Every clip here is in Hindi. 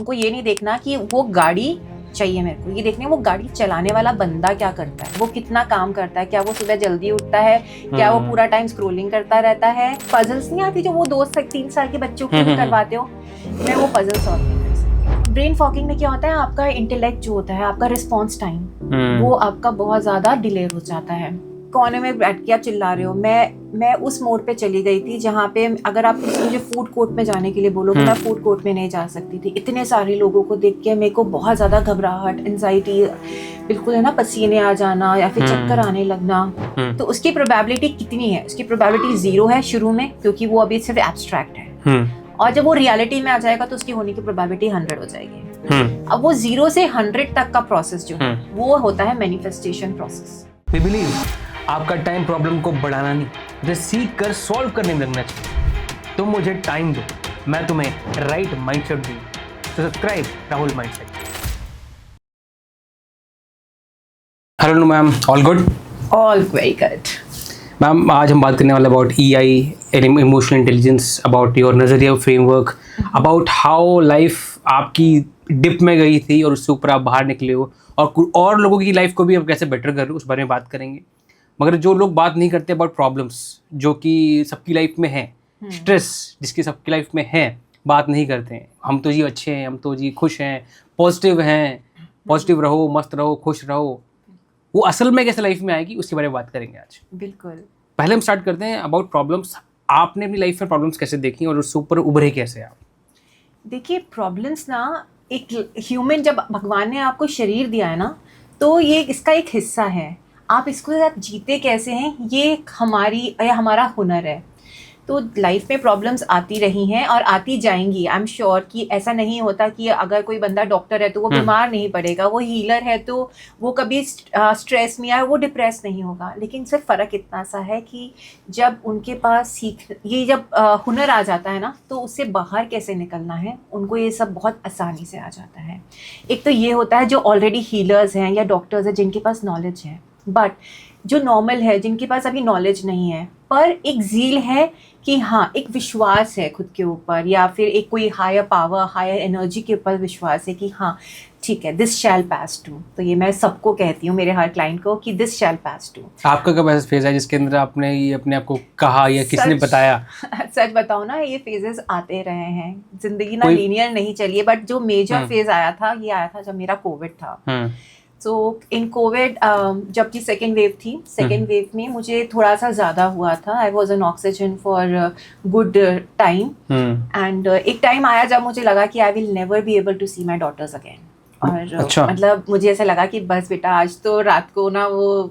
हमको ये नहीं देखना कि वो गाड़ी चाहिए मेरे को, ये देखने वो गाड़ी चलाने वाला बंदा क्या करता है, वो कितना काम करता है, क्या वो सुबह जल्दी उठता है, क्या वो पूरा टाइम स्क्रोलिंग करता रहता है। पजल्स नहीं आती जो वो 2 3 साल के बच्चों को भी करवाते हो, मैं वो पजल सॉल्व नहीं कर सकती। ब्रेन फॉगिंग में क्या होता है, आपका इंटेलेक्ट जो होता है, आपका रिस्पॉन्स टाइम वो आपका बहुत ज्यादा डिले हो जाता है। कोने में बैठ के आप चिल्ला रहे हो, मैं उस मोड पे चली गई थी जहाँ पे अगर आप मुझे फूड कोर्ट में जाने के लिए बोलोगे, मैं फूड कोर्ट में नहीं जा सकती थी। इतने सारे लोगों को देख के मेरे को बहुत ज्यादा घबराहट, एंजाइटी, बिल्कुल है ना, पसीने आ जाना या फिर चक्कर आने लगना। तो उसकी प्रोबेबिलिटी कितनी है? उसकी प्रोबेबिलिटी 0 है शुरू में, क्योंकि वो अभी सिर्फ एब्स्ट्रैक्ट है। और जब वो रियलिटी में आ जाएगा तो उसकी होने की प्रोबेबिलिटी 100 हो जाएगी। अब वो 0 से 100 तक का प्रोसेस जो है वो होता है मैनिफेस्टेशन प्रोसेस। वी बिलीव आपका टाइम प्रॉब्लम को बढ़ाना नहीं, उसे सीख कर सॉल्व करने में लगना चाहिए। तुम मुझे टाइम दो, मैं तुम्हें राइट माइंडसेट दूं। तो subscribe Rahul mindset. Hello ma'am, all good? All very good. Ma'am, आज हम बात करने वाले about EI, emotional intelligence, about your नजरिया फ्रेमवर्क, अबाउट हाउ लाइफ आपकी डिप में गई थी और उससे ऊपर आप बाहर निकले हो, और लोगों की लाइफ को भी आप कैसे बेटर कर रहे हो उस बारे में बात करेंगे। मगर जो लोग बात नहीं करते अबाउट प्रॉब्लम्स जो कि सबकी लाइफ में है, स्ट्रेस जिसकी सबकी लाइफ में है, बात नहीं करते हैं। हम तो जी अच्छे हैं, हम तो जी खुश हैं, पॉजिटिव रहो, मस्त रहो, खुश रहो। वो असल में कैसे लाइफ में आएगी उसके बारे में बात करेंगे आज। बिल्कुल। पहले हम स्टार्ट करते हैं अबाउट प्रॉब्लम्स। आपने अपनी लाइफ में प्रॉब्लम्स कैसे देखी और उससे ऊपर उभरे कैसे आप? देखिए, प्रॉब्लम्स ना, एक ह्यूमन, जब भगवान ने आपको शरीर दिया है ना, तो ये इसका एक हिस्सा है। आप इसको साथ जीते कैसे हैं, ये हमारा हुनर है। तो लाइफ में प्रॉब्लम्स आती रही हैं और आती जाएंगी। आई एम श्योर कि ऐसा नहीं होता कि अगर कोई बंदा डॉक्टर है तो वो बीमार नहीं पड़ेगा, वो हीलर है तो वो कभी स्ट्रेस में या वो डिप्रेस नहीं होगा। लेकिन सिर्फ फ़र्क इतना सा है कि जब उनके पास जब हुनर आ जाता है ना, तो उससे बाहर कैसे निकलना है, उनको ये सब बहुत आसानी से आ जाता है। एक तो ये होता है जो ऑलरेडी हीलर्स हैं या डॉक्टर्स हैं जिनके पास नॉलेज है, बट जो नॉर्मल है जिनके पास अभी नॉलेज नहीं है पर एक ज़ील है कि हाँ, एक विश्वास है खुद के ऊपर, या फिर एक कोई हायर पावर, हायर एनर्जी के ऊपर विश्वास है कि हाँ ठीक है, दिस शैल पास टू। तो ये मैं सबको कहती हूँ, मेरे हर क्लाइंट को, कि दिस शैल पास टू। आपका कब ऐसा फेज है जिसके अंदर आपने ये अपने आप को कहा या किसने बताया? सच बताओ ना, ये फेजेस आते रहे हैं। जिंदगी ना लीनियर नहीं चली है, बट जो मेजर फेज आया था, ये आया था जब मेरा कोविड था। सो इन कोविड, जबकि सेकेंड वेव थी, सेकेंड वेव में मुझे थोड़ा सा ज़्यादा हुआ था। I was on oxygen for good time, and एक टाइम आया जब मुझे लगा कि I will never be able to see my daughters again. और अच्छा। मतलब मुझे ऐसा लगा कि बस बेटा, आज तो रात को ना वो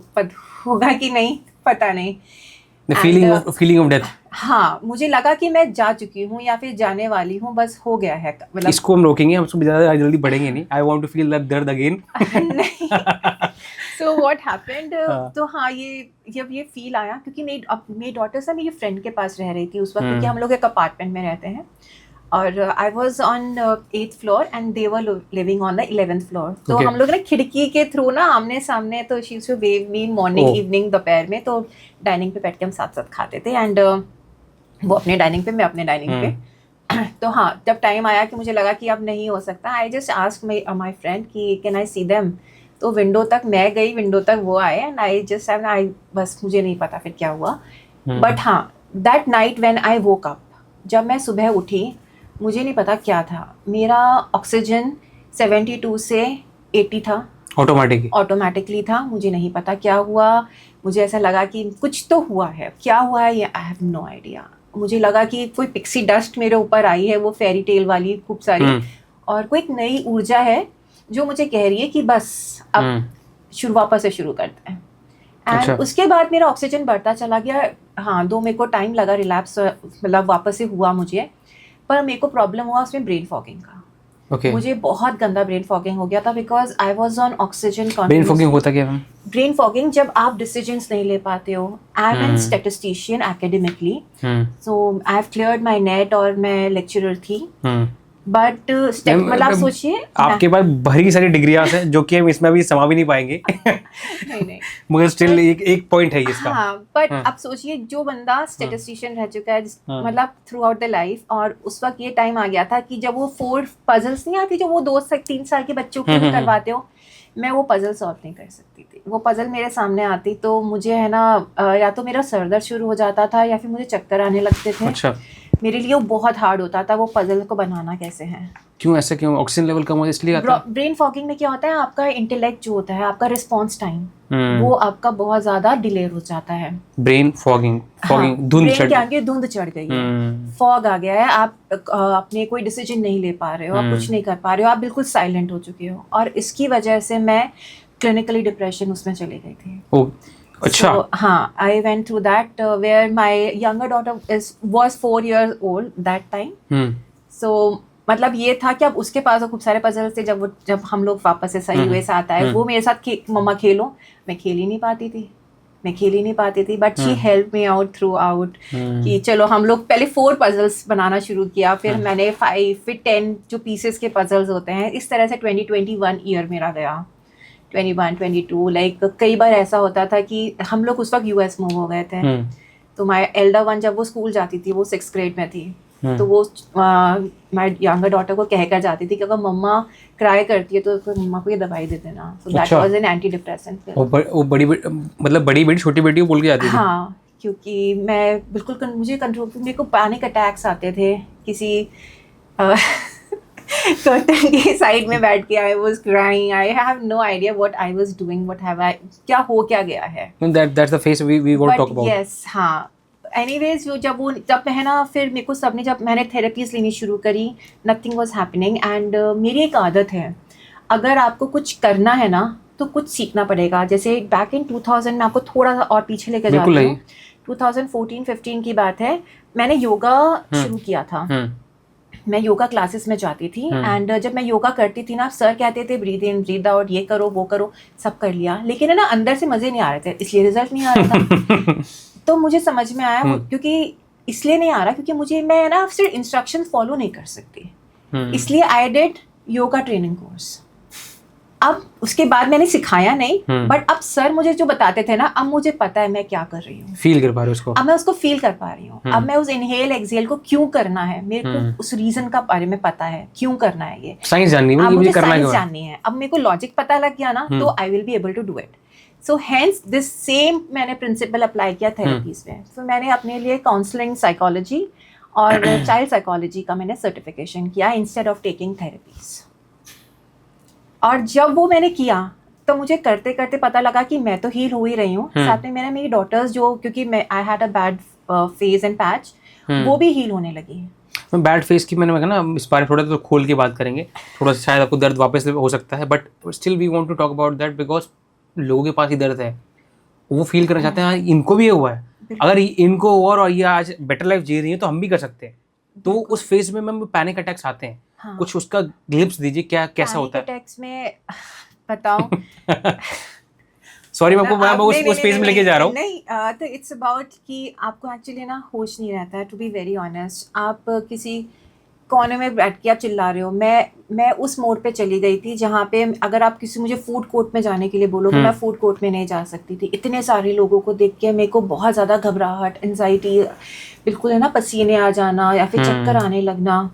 होगा कि नहीं, पता नहीं। Feeling of death. हाँ, मुझे लगा कि मैं जा चुकी हूँ या फिर जाने वाली हूँ, बस हो गया है। मतलब इसको हम रोकेंगे, हम उसको ज़्यादा जल्दी बढ़ेंगे नहीं। I want to feel that दर्द अगेन। नहीं। सो व्हाट हैपेंड, तो हाँ, ये जब ये फील आया, क्योंकि मेरी डॉटर से मेरी फ्रेंड के पास रह रही थी उस वक्त, क्योंकि हम लोग एक अपार्टमेंट में रहते हैं, और आई was on 8th floor and they were living on the 11th floor. तो हम लोग ना खिड़की के थ्रू ना आमने सामने, तो she used to wave me morning, evening, दोपहर में। तो डाइनिंग पे बैठ के हम साथ साथ खाते थे, एंड वो अपने डाइनिंग पे, मैं अपने डाइनिंग पे। तो हाँ, जब टाइम आया कि मुझे लगा कि अब नहीं हो सकता, I just ask my friend कि कैन आई सी देम। तो विंडो तक मैं गई, विंडो तक वो आए, एंड आई बस मुझे नहीं पता फिर क्या हुआ। बट हाँ, that night when I woke up, जब मैं सुबह उठी, मुझे नहीं पता क्या था, मेरा ऑक्सीजन 72 से 80 था, ऑटोमेटिकली था। मुझे नहीं पता क्या हुआ, मुझे ऐसा लगा कि कुछ तो हुआ है, क्या हुआ है ये आई हैव नो आइडिया। मुझे लगा कि कोई पिक्सी डस्ट मेरे ऊपर आई है, वो फेरी टेल वाली खूब सारी, और कोई एक नई ऊर्जा है जो मुझे कह रही है कि बस अब वापस से शुरू करते हैं। एंड उसके बाद मेरा ऑक्सीजन बढ़ता चला गया। हाँ, मेरे को टाइम लगा रिलैप्स, मतलब वापस से हुआ मुझे, पर मेरे को प्रॉब्लम हुआ उसमें ब्रेन फॉगिंग का। मुझे बहुत गंदा ब्रेन फॉगिंग हो गया था, because I was on oxygen. Brain fogging होता क्या है? ब्रेन फॉगिंग जब आप डिसीजंस नहीं ले पाते हो। I am an statistician academically, so I have cleared my NET और मैं लेक्चरर थी। बट मतलब आप सोचिए आपके पास भरी सारी डिग्रियां हैं जो कि हम इसमें अभी समा भी नहीं पाएंगे। नहीं मगर स्टिल एक पॉइंट है इसका। हाँ, बट हाँ। अब सोचिए जो बंदा स्टेटिस्टिशियन रह चुका है हाँ। मतलब थ्रू आउट द लाइफ, और उस वक्त ये टाइम आ गया था कि जब वो 4 पजल्स नहीं आती जो वो 2 से 3 साल के बच्चों को भी करवाते हो, मैं वो पजल सॉल्व नहीं कर सकती थी। वो पजल मेरे सामने आती तो मुझे है ना या तो मेरा सर दर्द शुरू हो जाता था या फिर मुझे चक्कर आने लगते थे। अच्छा, मेरे लिए वो बहुत हार्ड होता था वो पजल को बनाना कैसे है। क्यों ऐसा, क्यों ऑक्सीजन लेवल कम हो इसलिए आता है? ब्रेन फॉगिंग में क्या होता है, आपका इंटेलेक्ट जो होता है, आपका रिस्पॉन्स टाइम हम्म। वो आपका बहुत ज्यादा डिले हो जाता है। ब्रेन फॉगिंग, हाँ, धुंध ब्रेन चढ़ के आगे धुंध चढ़ गई है, फॉग आ गया है, आप अपने कोई डिसीजन नहीं ले पा रहे हो, आप कुछ नहीं कर पा रहे हो, आप बिल्कुल साइलेंट हो चुके हो, और इसकी वजह से मैं क्लिनिकली डिप्रेशन उसमें चली गई थी। ओ, अच्छा। So, हाँ, I went through that where my younger daughter was 4 years old that time. So मतलब ये था कि अब उसके पास खूब सारे पजल्स थे। जब हम लोग वापस से सही हुए साथ आए, वो मेरे साथ मम्मा खेलो, मैं खेल ही नहीं पाती थी, but she help me out through out कि चलो हम लोग पहले 4 पजल्स बनाना शुरू किया, फिर मैंने 5 फिर 10 जो पीसेस के पजल्स होते हैं, इस तरह से 2021 ईयर मेरा गया। 21, 22 लाइक कई बार ऐसा होता था कि हम लोग उस वक्त यूएस मूव हो गए थे। तो माय एल्डर वन जब वो स्कूल जाती थी, वो 6th ग्रेड में थी, तो वो माय यंगर डॉटर को कहकर जाती थी कि अगर मम्मा क्राई करती है तो मम्मा को ये दवाई दे देना। So that was an anti depressant. वो बड़ी मतलब बड़ी बेटी छोटी बेटी को बोल के जाती थी? हाँ, क्योंकि मैं बिल्कुल मुझे कंट्रोल, मेरे को पैनिक अटैक्स आते थे किसी कर्टन के साइड में बैठ के। I was crying, I have no idea what I was doing, what have I, क्या गया है। That's the phase we want to talk about. Yes, हाँ, एनीवेज जब है ना, फिर मेरे को सबने, जब मैंने थेरेपीज लेनी शुरू करी, नथिंग वाज हैपनिंग। एंड मेरी एक आदत है, अगर आपको कुछ करना है ना तो कुछ सीखना पड़ेगा। जैसे बैक इन 2000 में आपको थोड़ा सा और पीछे लेकर जाती हूँ, 2014-15 की बात है, मैंने योगा शुरू किया था। मैं योगा क्लासेस में जाती थी, एंड जब मैं योगा करती थी ना, सर कहते थे ब्रीद इन ब्रीद आउट, ये करो वो करो, सब कर लिया, लेकिन है ना अंदर से मजे नहीं आ रहे थे, इसलिए रिजल्ट नहीं आ रहा था। तो मुझे समझ में आया क्योंकि इसलिए नहीं आ रहा क्योंकि मैं ना सिर्फ इंस्ट्रक्शन फॉलो नहीं कर सकती, इसलिए I did yoga training course. अब उसके बाद मैंने सिखाया नहीं, बट अब सर मुझे जो बताते थे ना, अब मुझे पता है मैं क्या कर रही हूँ, फील कर पा रही हूँ उसको, अब मैं उसको फील कर पा रही हूँ। अब मैं उस इनहेल एक्सहेल को क्यों करना है, मेरे को उस रीजन का बारे में पता है, क्यों करना है, ये साइंस जाननी है, मुझे साइंस जाननी है। अब मेरे को लॉजिक पता लग गया ना, तो I will be able to do it. So hence this same मैंने प्रिंसिपल अप्लाई किया थेरेपीज में। तो मैंने अपने लिए काउंसलिंग साइकोलॉजी और चाइल्ड साइकोलॉजी का मैंने सर्टिफिकेशन किया इंस्टेड ऑफ टेकिंग थेरेपीज। और जब वो मैंने किया तो मुझे करते करते पता लगा कि मैं तो हील हो ही रही हूँ, साथ में मेरी डॉटर्स जो, क्योंकि मैं I had a bad phase and patch, वो भी हील होने लगी। बैड फेस की मैंने कहा ना, इस बारे में थोड़ा तो खोल के बात करेंगे, थोड़ा सा शायद आपको दर्द वापस हो सकता है, but still we want to talk about that because लोगों के पास ही दर्द है, वो फील करना चाहते हैं इनको भी ये हुआ है, अगर इनको और ये आज बेटर लाइफ जी रही है तो हम भी कर सकते हैं। तो उस फेज में मैम पैनिक अटैक्स आते हैं, हाँ। कुछ उसका ग्लिम्स दीजिए, कैसा होता है? पैनिक अटैक्स में बताऊं सॉरी, मैं उस पेज में लेके जा रहा हूँ। नहीं, तो इट्स अबाउट कि आपको एक्चुअली ना होश नहीं रहता है, टू बी वेरी ऑनेस्ट। आप किसी कोने में बैठ के आप चिल्ला रहे हो। मैं उस मोड पे चली गई थी जहाँ पे अगर आप किसी मुझे फूड कोर्ट में जाने के लिए बोलोगे, मैं फूड कोर्ट में नहीं जा सकती थी। इतने सारे लोगों को देख के मेरे को बहुत ज़्यादा घबराहट, एंजाइटी, बिल्कुल है ना, पसीने आ जाना या फिर चक्कर आने लगना,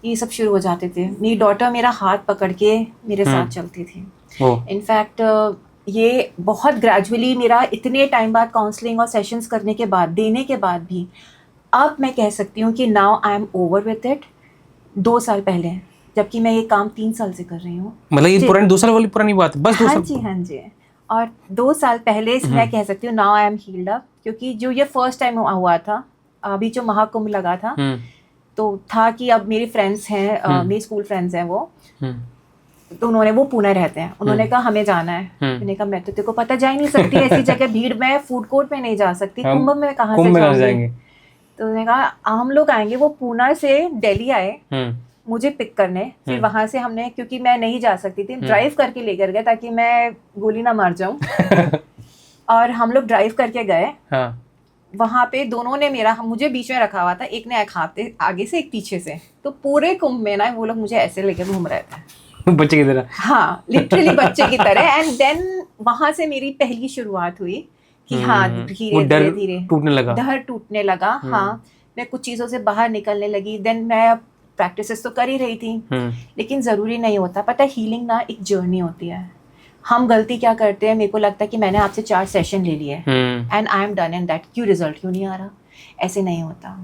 ये सब शुरू हो जाते थे। मेरी डॉटर मेरा हाथ पकड़ के मेरे साथ चलती थी। इनफैक्ट ये बहुत ग्रेजुअली मेरा इतने टाइम बाद काउंसलिंग और सेशंस करने के बाद, देने के बाद भी, अब मैं कह सकती हूँ कि now I am over with it. 2 साल पहले, जबकि मैं ये काम 3 साल से कर रही हूँ। मतलब ये पुरानी 2 साल वाली पुरानी बात, बस 2 साल? हाँ जी। और 2 साल पहले मैं कह सकती हूँ now I am heeled up, क्योंकि जो ये फर्स्ट टाइम हुआ था, अभी जो महाकुंभ लगा था, तो था कि अब मेरी फ्रेंड्स हैं, मेरी स्कूल फ्रेंड्स हैं वो, तो उन्होंने, वो पुणे रहते हैं, उन्होंने कहा हमें जाना है। मैंने कहा मैं तो तेरे को पता जा ही नहीं सकती ऐसी जगह, भीड़ में, फूड कोर्ट में नहीं जा सकती, कुंभ में कहाँ से जाऊंगी। तो उन्होंने कहा हम लोग आएंगे। वो पुणे से दिल्ली आए मुझे पिक करने, फिर वहां से हमने, क्योंकि मैं नहीं जा सकती थी, ड्राइव करके लेकर गए ताकि मैं गोली ना मार जाऊं। और हम लोग ड्राइव करके गए। वहाँ पे दोनों ने मुझे बीच में रखा हुआ था, एक ने एक हाथ आगे से एक पीछे से, तो पूरे कुंभ में ना वो लोग मुझे ऐसे लेके घूम रहे थे बच्चे की तरह। हाँ, लिटरली बच्चे की तरह। एंड देन वहाँ से मेरी पहली शुरुआत हुई कि हाँ, धीरे धीरे धीरे डर टूटने लगा। हाँ, मैं कुछ चीज़ों से बाहर निकलने लगी। देन मैं प्रैक्टिसेस तो कर ही रही थी, लेकिन ज़रूरी नहीं होता। पता है, हीलिंग ना एक जर्नी होती है। हम गलती क्या करते हैं, मेरे को लगता है कि मैंने आपसे 4 सेशन ले लिए and I am done in that, क्यों रिजल्ट क्यों नहीं आ रहा। ऐसे नहीं होता।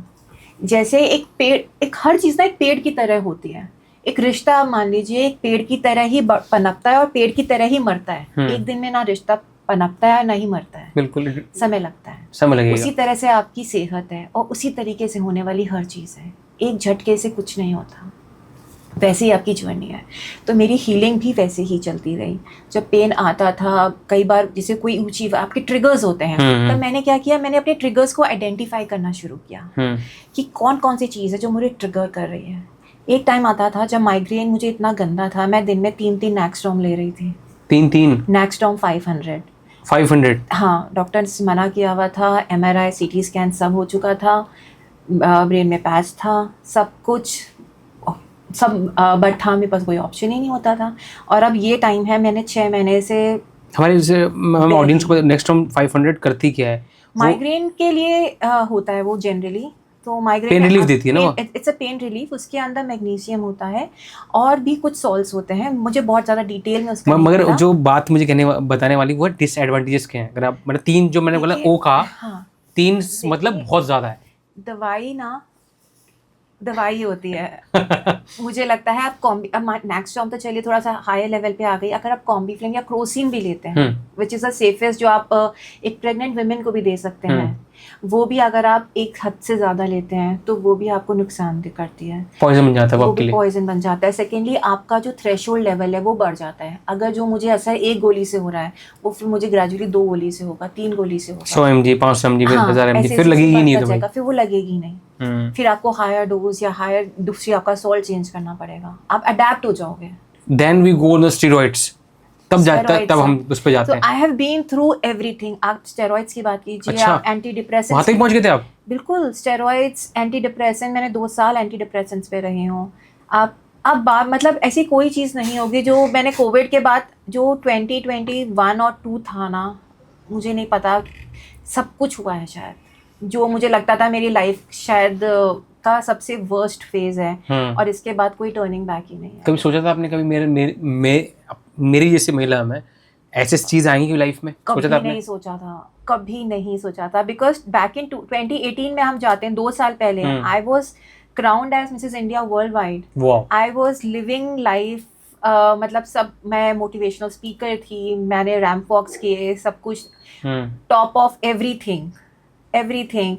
जैसे एक पेड़, एक हर चीज़ ना एक पेड़ की तरह होती है। एक रिश्ता मान लीजिए एक पेड़ की तरह ही पनपता है और पेड़ की तरह ही मरता है। एक दिन में ना रिश्ता पनपता है ना ही मरता है, बिल्कुल समय लगता है। समय लगेगा। उसी तरह से आपकी सेहत है और उसी तरीके से होने वाली हर चीज़ है। एक झटके से कुछ नहीं होता, वैसे ही आपकी जर्नी है। तो मेरी हीलिंग भी वैसे ही चलती रही। जब पेन आता था, कई बार जैसे कोई ऊंची आपके ट्रिगर्स होते हैं, तब मैंने क्या किया, मैंने अपने ट्रिगर्स को आइडेंटिफाई करना शुरू किया कि कौन कौन सी चीज़ है जो मुझे ट्रिगर कर रही है। एक टाइम आता था जब माइग्रेन मुझे इतना गंदा था, मैं दिन में 3 नैक्सटॉम ले रही थी। 3 नैक्सटॉम 500। 500? हाँ, डॉक्टर ने मना किया हुआ था। MRI CT स्कैन सब हो चुका था, ब्रेन में पैच था, सब कुछ सब, बट था मेरे पास कोई ऑप्शन ही नहीं होता था। और अब ये टाइम है, मैंने 6 महीने से हमारे ऑडियंस को नैक्सटॉम 500 करती क्या है? माइग्रेन के लिए होता है वो जनरली। तो माइग्रेन पेन रिलीफ देती है ना वो? It's a pain relief. उसके अंदर मैग्नीशियम होता है और भी कुछ सॉल्ट्स होते हैं, मुझे बहुत ज़्यादा डिटेल में उसका मगर जो बात मुझे बताने वाली वो डिसएडवांटेजेस क्या हैं? अगर आप मतलब 3 जो मैंने बोला ओ कहा, हाँ, 3 मतलब बहुत ज़्यादा है। दवाई होती है। मुझे लगता है आप नैक्सटॉम तो चलिए थोड़ा सा हायर लेवल पे आ गई। अगर आप कॉम्बीफ्लेम या क्रोसिन भी लेते हैं, विच इज़ द सेफेस्ट, जो आप एक प्रेग्नेंट वुमेन को भी दे सकते हैं, वो भी अगर आप एक हद से ज़्यादा लेते हैं तो वो भी आपको नुकसान करती है, पॉइजन बन जाता है वो भी पॉइजन बन जाता है। सेकेंडली, आपका जो थ्रेशोल्ड लेवल है वो बढ़ जाता है। अगर जो मुझे असर 1 गोली से हो रहा है, वो फिर मुझे ग्रेजुअली 2 गोली से होगा, 3 गोली से होगा, 100 mg 500 mg, 1000 mg, फिर लगेगी नहीं, तो फिर वो लगेगी नहीं। फिर आपको हायर डोज या हायर दूसरी आपका सॉल्ट चेंज करना पड़ेगा, आप अडेप्ट हो जाओगे। Then we go on the steroids, तब हम उस पे जाते हैं। I have been through everything. आप स्टेरॉइड्स की बात कीजिए, अच्छा, आप एंटी डिप्रेसेंट्स, वहाँ तक पहुँच गए थे आप? बिल्कुल, स्टेरॉइड्स, एंटी डिप्रेसेंट, मैंने 2 साल एंटी डिप्रेसेंट्स पे रही हूँ। आप अब बात, मतलब ऐसी कोई चीज़ नहीं होगी जो मैंने कोविड के बाद, जो 2021 और 2 था ना, मुझे नहीं पता, सब कुछ हुआ है शायद। जो मुझे लगता था मेरी लाइफ शायद का सबसे वर्स्ट फेज है, और इसके बाद कोई टर्निंग बैक ही नहीं है। कभी सोचा था आपने, कभी मेरी जैसी महिला में ऐसी चीज आएंगी लाइफ में? कभी नहीं सोचा था, कभी नहीं सोचा था। बिकॉज बैक इन 2018 में हम जाते हैं, 2 साल पहले, I was crowned as Mrs India world wide. I was living life, मतलब सब, मैं मोटिवेशनल स्पीकर थी, मैंने रैंप वॉक्स किए, सब कुछ, टॉप ऑफ एवरीथिंग।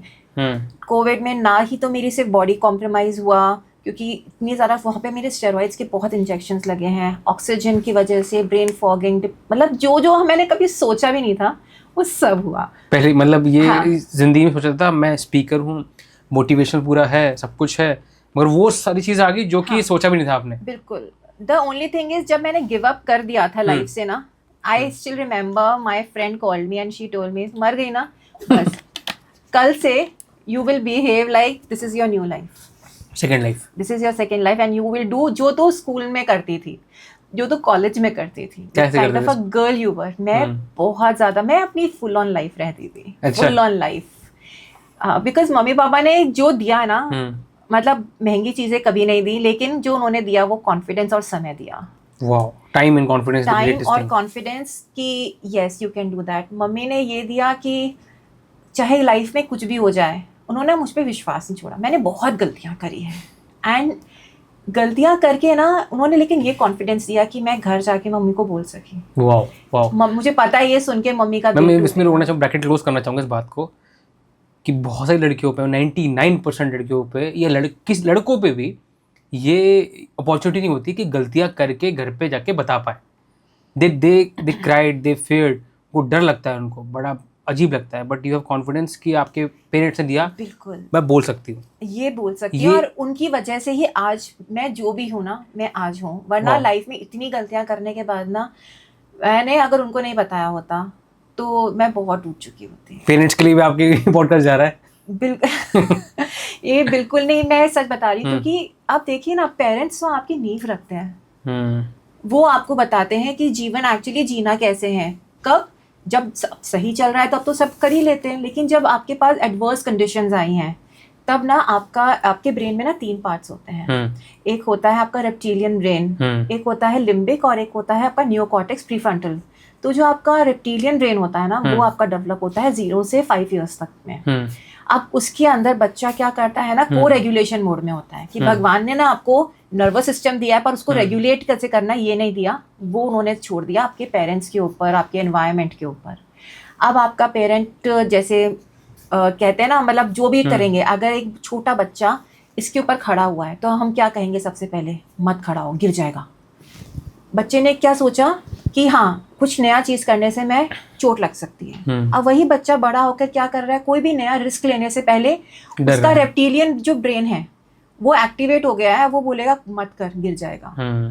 कोविड में ना ही तो मेरी सिर्फ बॉडी कॉम्प्रोमाइज हुआ, क्योंकि इतनी ज़्यादा वहाँ पे मेरे स्टेरॉइड्स के बहुत इंजेक्शंस लगे हैं, ऑक्सीजन की वजह से ब्रेन फॉगिंग, मतलब जो मैंने कभी सोचा भी नहीं था वो सब हुआ पहले। मतलब ये जिंदगी में सोचा था मैं स्पीकर हूँ, मोटिवेशन पूरा है, सब कुछ है, मगर वो सारी चीज़ आ गई जो कि सोचा भी नहीं था आपने। बिल्कुल। द ओनली थिंग इज, जब मैंने गिव अप कर दिया था लाइफ से ना, I still remember my friend called me and she told me, मर गई ना, बस कल से you will behave like this is your new life, second life, this is your second life, and you will do जो तो स्कूल में करती थी, जो तो कॉलेज में करती थी, kind of a girl you were। मैं बहुत ज़्यादा, मैं अपनी full on life रहती थी, full on life, because mummy papa ने जो दिया ना, मतलब महंगी चीज़ें कभी नहीं दी, लेकिन जो उन्होंने दिया वो कॉन्फिडेंस और समय दिया। Wow, time and confidence, time और कॉन्फिडेंस कि yes you can do that। Mummy ने ये दिया कि चाहे लाइफ में कुछ भी हो जाए, उन्होंने मुझ पे विश्वास नहीं छोड़ा। मैंने बहुत गलतियां करी हैं, एंड गलतियां करके ना उन्होंने लेकिन ये कॉन्फिडेंस दिया कि मैं घर जाके मम्मी को बोल सकी। वाओ वाओ, मुझे पता है ये सुन के मम्मी का, मैं इसमें रोकना चाहूँगा, ब्रैकेट क्लोज करना चाहूँगा इस बात को, कि बहुत सारी लड़कियों पे, 99% लड़कियों पे, या लड़कों पे भी ये अपॉर्चुनिटी नहीं होती कि गलतियाँ करके घर पे जाके बता पाए। दे क्राइड, दे फेयर्ड, वो डर लगता है उनको, बड़ा अजीब लगता है, बट यू हैव कॉन्फिडेंस कि आपके पेरेंट्स ने दिया, बिल्कुल मैं बोल सकती हूँ, ये बोल सकती हूँ, और उनकी वजह से ही आज मैं जो भी हूँ ना, मैं आज हूँ। वरना लाइफ में इतनी गलतियाँ करने के बाद ना, मैंने अगर उनको नहीं बताया होता तो मैं बहुत टूट चुकी होती। पेरेंट्स के लिए भी आपके पॉडकास्ट जा रहा है? बिल्कुल ये बिल्कुल नहीं, मैं सच बता रही हूँ, क्योंकि आप देखिए ना, पेरेंट्स तो आपकी नींव रखते हैं। वो आपको बताते हैं कि जीवन एक्चुअली जीना कैसे है। कब? जब सब सही चल रहा है तब तो सब कर ही लेते हैं, लेकिन जब आपके पास एडवर्स कंडीशंस आई हैं तब ना आपके ब्रेन में ना 3 पार्ट्स होते हैं। एक होता है आपका रेप्टिलियन ब्रेन, एक होता है लिम्बिक, और एक होता है आपका नियोकॉर्टेक्स प्रीफ्रंटल। तो जो आपका रेप्टिलियन ब्रेन होता है ना, वो आपका डेवलप होता है 0 से 5 इयर्स तक में। अब उसके अंदर बच्चा क्या करता है ना, को रेगुलेशन मोड में होता है कि भगवान ने ना आपको नर्वस सिस्टम दिया है, पर उसको रेगुलेट कैसे करना ये नहीं दिया, वो उन्होंने छोड़ दिया आपके पेरेंट्स के ऊपर, आपके एनवायरनमेंट के ऊपर। अब आपका पेरेंट जैसे कहते हैं ना, मतलब जो भी करेंगे, अगर एक छोटा बच्चा इसके ऊपर खड़ा हुआ है तो हम क्या कहेंगे सबसे पहले? मत खड़ा हो, गिर जाएगा। बच्चे ने क्या सोचा कि हाँ, कुछ नया चीज़ करने से मैं चोट लग सकती है। अब वही बच्चा बड़ा होकर क्या कर रहा है, कोई भी नया रिस्क लेने से पहले उसका रेप्टिलियन जो ब्रेन है वो एक्टिवेट हो गया है, वो बोलेगा मत कर, गिर जाएगा।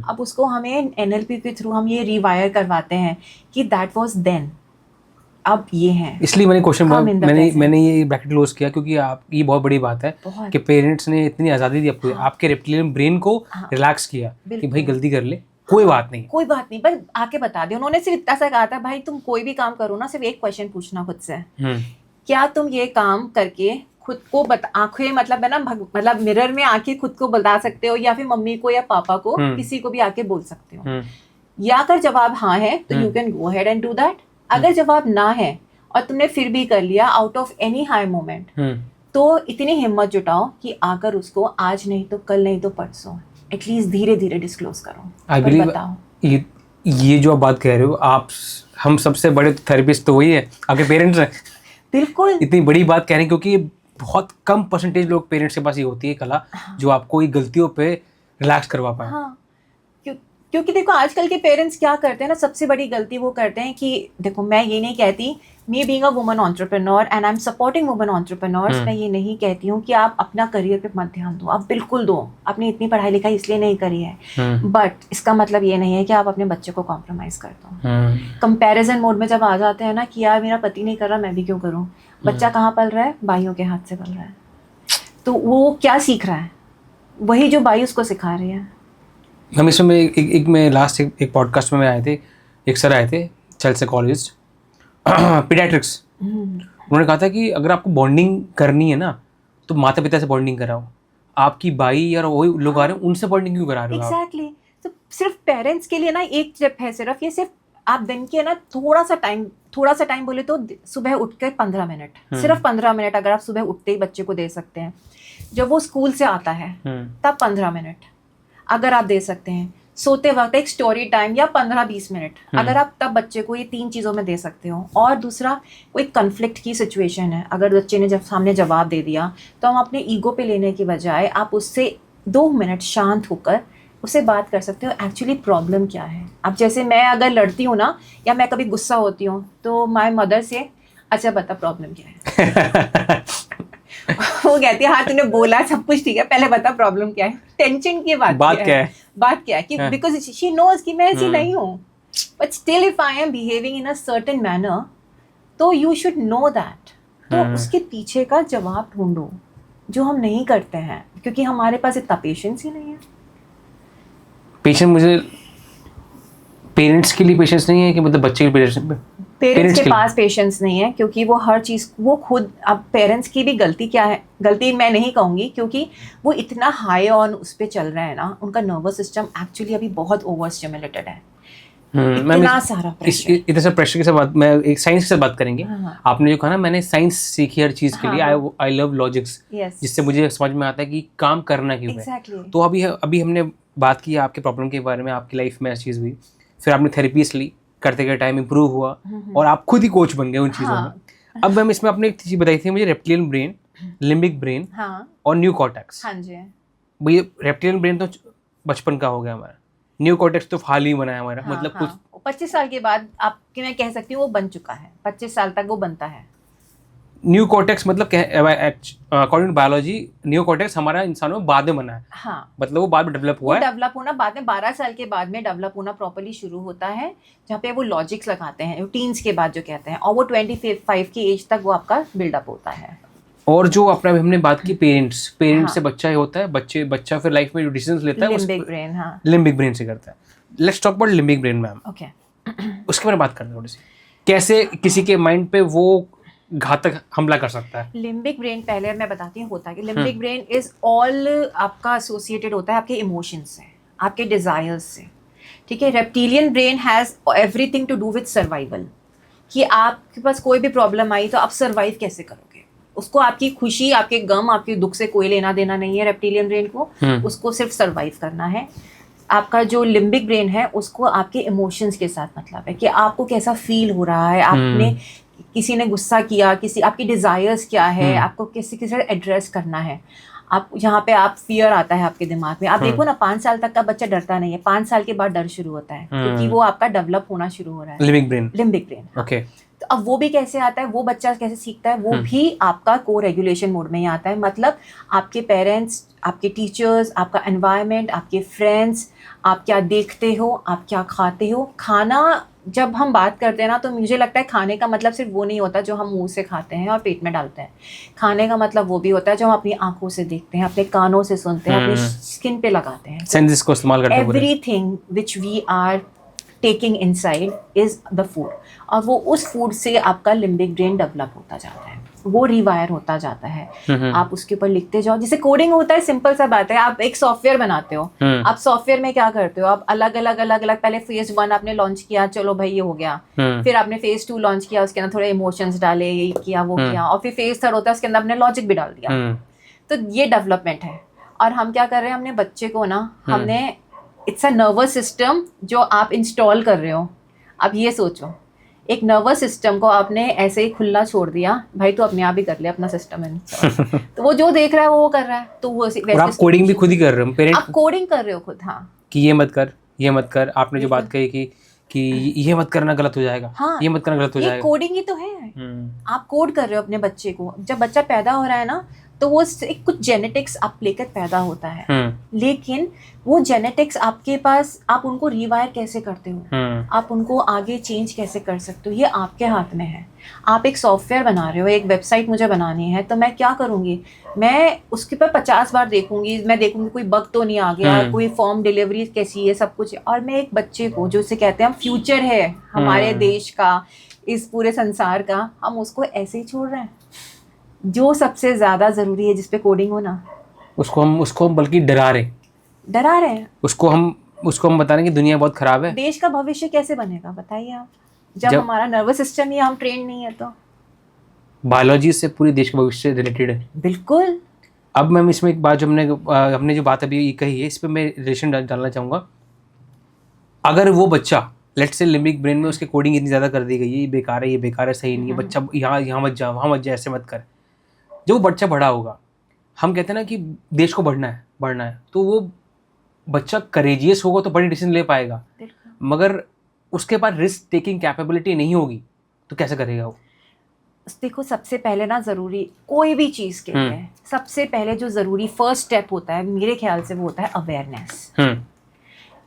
अब उसको हमें NLP के थ्रू हम ये रिवायर करवाते हैं कि दैट वाज देन, अब ये है। इसलिए मैंने क्वेश्चन मैंने ये ब्रैकेट क्लोज किया, क्योंकि आप ये बहुत बड़ी बात है कि पेरेंट्स ने इतनी आज़ादी दी आपको, आपके रेप्टिलियन ब्रेन को रिलैक्स किया कि भाई गलती कर ले, कोई बात नहीं, कोई बात नहीं, बस आके बता दिया। उन्होंने सिर्फ इतना सा कहा था, भाई तुम कोई भी काम करो ना, सिर्फ एक क्वेश्चन पूछना खुद से, क्या तुम ये काम करके खुद को आंखें मतलब है ना, मतलब मिरर में आके खुद को बता सकते हो, या फिर मम्मी को या पापा को किसी को भी आके बोल सकते हो। या अगर जवाब हाँ है तो you can go ahead and do that. अगर जवाब ना है और तुमने फिर भी कर लिया out of any high moment, तो इतनी हिम्मत जुटाओ कि आकर उसको आज नहीं तो कल, नहीं तो परसों, एटलीस्ट धीरे धीरे डिस्क्लोज करो। आई बिलीव बताओ, ये जो आप बात कह रहे हो, आप हम सबसे बड़े थेरेपिस्ट तो वही है, आपके पेरेंट्स हैं। बिल्कुल, इतनी बड़ी बात कह रहे हैं, क्योंकि बहुत कम परसेंटेज लोग पेरेंट्स के पास ये होती है कला, जो आपको ये गलतियों पे रिलैक्स करवा पाए। हाँ, क्योंकि देखो आजकल के पेरेंट्स क्या करते हैं ना, सबसे बड़ी गलती वो करते हैं कि देखो, मैं ये नहीं कहती, me being a woman entrepreneur and I am supporting woman entrepreneurs, मैं ये नहीं कहती हूँ कि आप अपना करियर पे मत ध्यान दो, आप बिल्कुल दो। आपने इतनी पढ़ाई लिखाई इसलिए नहीं करी है, बट इसका मतलब ये नहीं है कि आप अपने बच्चे को कॉम्प्रोमाइज कर दो। कंपैरिजन मोड में जब आ जाते हैं ना कि यार मेरा पति नहीं कर रहा, मैं भी क्यों करूँ। बच्चा कहाँ पल रहा है? भाइयों के हाथ से पल रहा है। तो वो क्या सीख रहा है? वही जो भाई उसको सिखा रही है। हम इसमें एक मैं लास्ट एक पॉडकास्ट में आए थे, एक सर आए थे, चाइल्ड साइकोलॉजिस्ट, पीडियाट्रिक्स। उन्होंने कहा था कि अगर आपको बॉन्डिंग करनी है ना, तो माता पिता से बॉन्डिंग कराओ। आपकी बाई या वही लोग आ रहे हैं, उनसे बॉन्डिंग क्यों करा रहे हो? एग्जैक्टली। तो सिर्फ पेरेंट्स के लिए ना एक टिप है, सिर्फ ये, सिर्फ आप दिन के ना थोड़ा सा टाइम बोले तो सुबह उठ के 15 मिनट, सिर्फ 15 मिनट अगर आप सुबह उठते ही बच्चे को दे सकते हैं, जब वो स्कूल से आता है तब 15 मिनट अगर आप दे सकते हैं, सोते वक्त एक स्टोरी टाइम या 15-20 मिनट अगर आप तब बच्चे को ये 3 चीज़ों में दे सकते हो। और दूसरा, कोई कन्फ्लिक्ट की सिचुएशन है, अगर बच्चे ने जब सामने जवाब दे दिया तो हम अपने ईगो पे लेने की बजाय आप उससे 2 मिनट शांत होकर उससे बात कर सकते हो, एक्चुअली प्रॉब्लम क्या है। अब जैसे मैं अगर लड़ती हूँ ना, या मैं कभी गुस्सा होती हूँ, तो माय मदर से, अच्छा बता प्रॉब्लम क्या है। वो कहती है हाँ तूने बोला सब कुछ ठीक है, पहले बता प्रॉब्लम क्या है, टेंशन की बात क्या है कि बिकॉज शी नोज कि मैं ऐसी नहीं हूँ, but still if I am behaving in a certain manner, तो यू शुड नो दैट। तो उसके पीछे का जवाब ढूंढो, जो हम नहीं करते हैं, क्योंकि हमारे पास इतना पेशेंस ही नहीं है। पेशेंस, मुझे पेरेंट्स के लिए पेशेंस नहीं है कि मतलब बच्चे के पेरेंट्स के पास पेशेंस नहीं है, क्योंकि वो हर चीज़ वो खुद, अब पेरेंट्स की भी गलती क्या है, गलती मैं नहीं कहूँगी, क्योंकि वो इतना हाई ऑन उस पर चल रहे हैं ना, उनका नर्वस सिस्टम एक्चुअली अभी बहुत ओवर स्टिमुलेटेड है। इतना सारा प्रेशर, इतने सारे प्रेशर के साथ बात, मैं एक साइंस के साथ बात करेंगे। आपने जो कहा ना, मैंने साइंस सीखी हर चीज़ के लिए, आई लव लॉजिक्स, जिससे मुझे समझ में आता है कि काम करना क्यों है। तो अभी हमने बात की आपके प्रॉब्लम के बारे में, आपकी लाइफ में ऐसी चीज़ हुई, फिर आपने थेरेपीज ली, करते करते टाइम इंप्रूव हुआ और आप खुद ही कोच बन गए उन चीज़ों में। अब मैम इसमें आपने एक चीज़ बताई थी मुझे, रेप्टिलियन ब्रेन, लिम्बिक ब्रेन और न्यू कॉर्टेक्स। भैया रेप्टिलियन ब्रेन तो बचपन का हो गया हमारा, न्यू कॉर्टेक्स तो हाल ही बना है हमारा, मतलब कुछ 25 साल के बाद आपके मैं कह सकती हूँ वो बन चुका है, 25 साल तक वो बनता है। न्यू कॉर्टेक्स मतलब according to biology new cortex हमारा इंसानों में बाद में बना है, हाँ, मतलब वो बाद में डेवलप वो हुआ है। डेवलप होना बाद में 12 साल के बाद में डेवलप होना प्रॉपर्ली शुरू होता है, जहाँ पे वो लॉजिक्स लगाते हैं टीन्स के बाद जो कहते हैं, और वो 25 की एज तक वो आपका बिल्डअप होता है। और जो अपना हमने बात की पेरेंट्स हाँ। से बच्चा ही होता है, बच्चा फिर लाइफ में जो डिसीजंस लेता है लिम्बिक ब्रेन, हाँ, लिम्बिक ब्रेन से करता है। Let's talk about limbic brain ma'am, okay. उसके बारे में बात करते हैं थोड़ी सी, कैसे किसी के माइंड पे वो घातक हमला कर सकता है। लिम्बिक ब्रेन पहले मैं बताती हूँ होता है कि लिम्बिक ब्रेन इज ऑल आपका एसोसिएटेड होता है आपके इमोशंस से, आपके डिजायर्स से, ठीक है। Reptilian brain has everything to do with survival, कि आपके पास कोई भी प्रॉब्लम आई तो आप सर्वाइव कैसे करोगे, उसको आपकी खुशी, आपके गम, आपके दुख से कोई लेना देना नहीं है रेप्टिलियन ब्रेन को, उसको सिर्फ सर्वाइव करना है। आपका जो लिम्बिक ब्रेन है उसको आपके इमोशंस के साथ मतलब है, कि आपको कैसा फील हो रहा है, आपने किसी ने गुस्सा किया, किसी आपकी डिजायर्स क्या है, आपको किसी के साथ एड्रेस करना है। आप यहाँ पे आप फियर आता है आपके दिमाग में, आप देखो ना 5 साल तक का बच्चा डरता नहीं है, 5 साल के बाद डर शुरू होता है, क्योंकि वो आपका डेवलप होना शुरू हो रहा है लिम्बिक ब्रेन। ओके। तो अब वो भी कैसे आता है, वो बच्चा कैसे सीखता है, वो भी आपका को रेगुलेशन मोड में ही आता है। मतलब आपके पेरेंट्स, आपके टीचर्स, आपका एनवायरनमेंट, आपके फ्रेंड्स, आप क्या देखते हो, आप क्या खाते हो। खाना जब हम बात करते हैं ना, तो मुझे लगता है खाने का मतलब सिर्फ वो नहीं होता जो हम मुंह से खाते हैं और पेट में डालते हैं। खाने का मतलब वो भी होता है जो हम अपनी आंखों से देखते हैं, अपने कानों से सुनते हैं, अपनी स्किन पे लगाते हैं, सेंसेस को इस्तेमाल करते हैं। Everything which we are taking inside is the food, और वो उस फूड से आपका लिम्बिक ब्रेन डेवलप होता जाता है, वो रिवायर होता जाता है। आप उसके ऊपर लिखते जाओ, जैसे कोडिंग होता है, सिंपल सा बात है। आप एक सॉफ्टवेयर बनाते हो, आप सॉफ्टवेयर में क्या करते हो, आप अलग अलग पहले फेज 1 आपने लॉन्च किया, चलो भाई ये हो गया, फिर आपने फेज 2 लॉन्च किया, उसके अंदर थोड़े इमोशंस डाले, ये किया वो किया, और फिर फेज 3 होता है, उसके अंदर आपने लॉजिक भी डाल दिया। तो ये डेवलपमेंट है। और हम क्या कर रहे हैं, हमने बच्चे को ना, हमने इट्स अ नर्वस सिस्टम जो आप इंस्टॉल कर रहे हो। अब ये सोचो, एक नर्वस सिस्टम को आपने ऐसे ही खुला छोड़ दिया, भाई तो अपने आप ही कर ले अपना सिस्टम इंस्टॉल। तो वो जो देख रहा है वो कर रहा है, तो वो वैसे आप कोडिंग भी खुद ही कर रहे हो, पेरेंट आप कोडिंग कर रहे हो खुद। हाँ, कि ये मत कर, ये मत कर। आपने जो बात कही कि ये मत करना गलत हो जाएगा, हाँ, ये मत करना गलत हो जाएगा, ये कोडिंग ही तो है। आप कोड कर रहे हो अपने बच्चे को। जब बच्चा पैदा हो रहा है ना, तो वो कुछ जेनेटिक्स आप लेकर पैदा होता है, लेकिन वो जेनेटिक्स आपके पास, आप उनको रिवायर कैसे करते हो, आप उनको आगे चेंज कैसे कर सकते हो, ये आपके हाथ में है। आप एक सॉफ्टवेयर बना रहे हो, एक वेबसाइट मुझे बनानी है, तो मैं क्या करूँगी, मैं उसके पर 50 बार देखूंगी, मैं देखूंगी कोई बग तो नहीं आ गया, कोई फॉर्म डिलीवरी कैसी है, सब कुछ। और मैं एक बच्चे को, जो उसे कहते हैं हम फ्यूचर है हमारे देश का, इस पूरे संसार का, हम उसको ऐसे ही छोड़ रहे हैं। जो सबसे ज्यादा जरूरी है, जिसपे कोडिंग हो ना, उसको हम बल्कि डरा रहे हैं। उसको हम बता रहे हैं कि दुनिया बहुत खराब है। देश का भविष्य कैसे बनेगा बताइए आप, जब हमारा नर्वस सिस्टम ही हम ट्रेन नहीं है। तो बायोलॉजी से पूरी देश का भविष्य रिलेटेड है। बिल्कुल। अब मैम इसमें एक बात जो हमने जो बात अभी कही है, इस पर मैं रिलेशन डालना चाहूँगा। अगर वो बच्चा, लेट्स से लिम्बिक ब्रेन में उसके कोडिंग इतनी ज़्यादा कर दी गई है, ये बेकार है, सही नहीं है, बच्चा यहाँ मत जा, वहाँ मत जा, ऐसे मत कर। जब वो बच्चा बड़ा होगा, हम कहते हैं ना कि देश को बढ़ना है, तो वो बच्चा करेजियस होगा तो बड़ी डिसीजन ले पाएगा, मगर उसके पास रिस्क टेकिंग कैपेबिलिटी नहीं होगी तो कैसे करेगा वो। देखो, सबसे पहले ना ज़रूरी कोई भी चीज़ के लिए सबसे पहले जो ज़रूरी फर्स्ट स्टेप होता है, मेरे ख्याल से वो होता है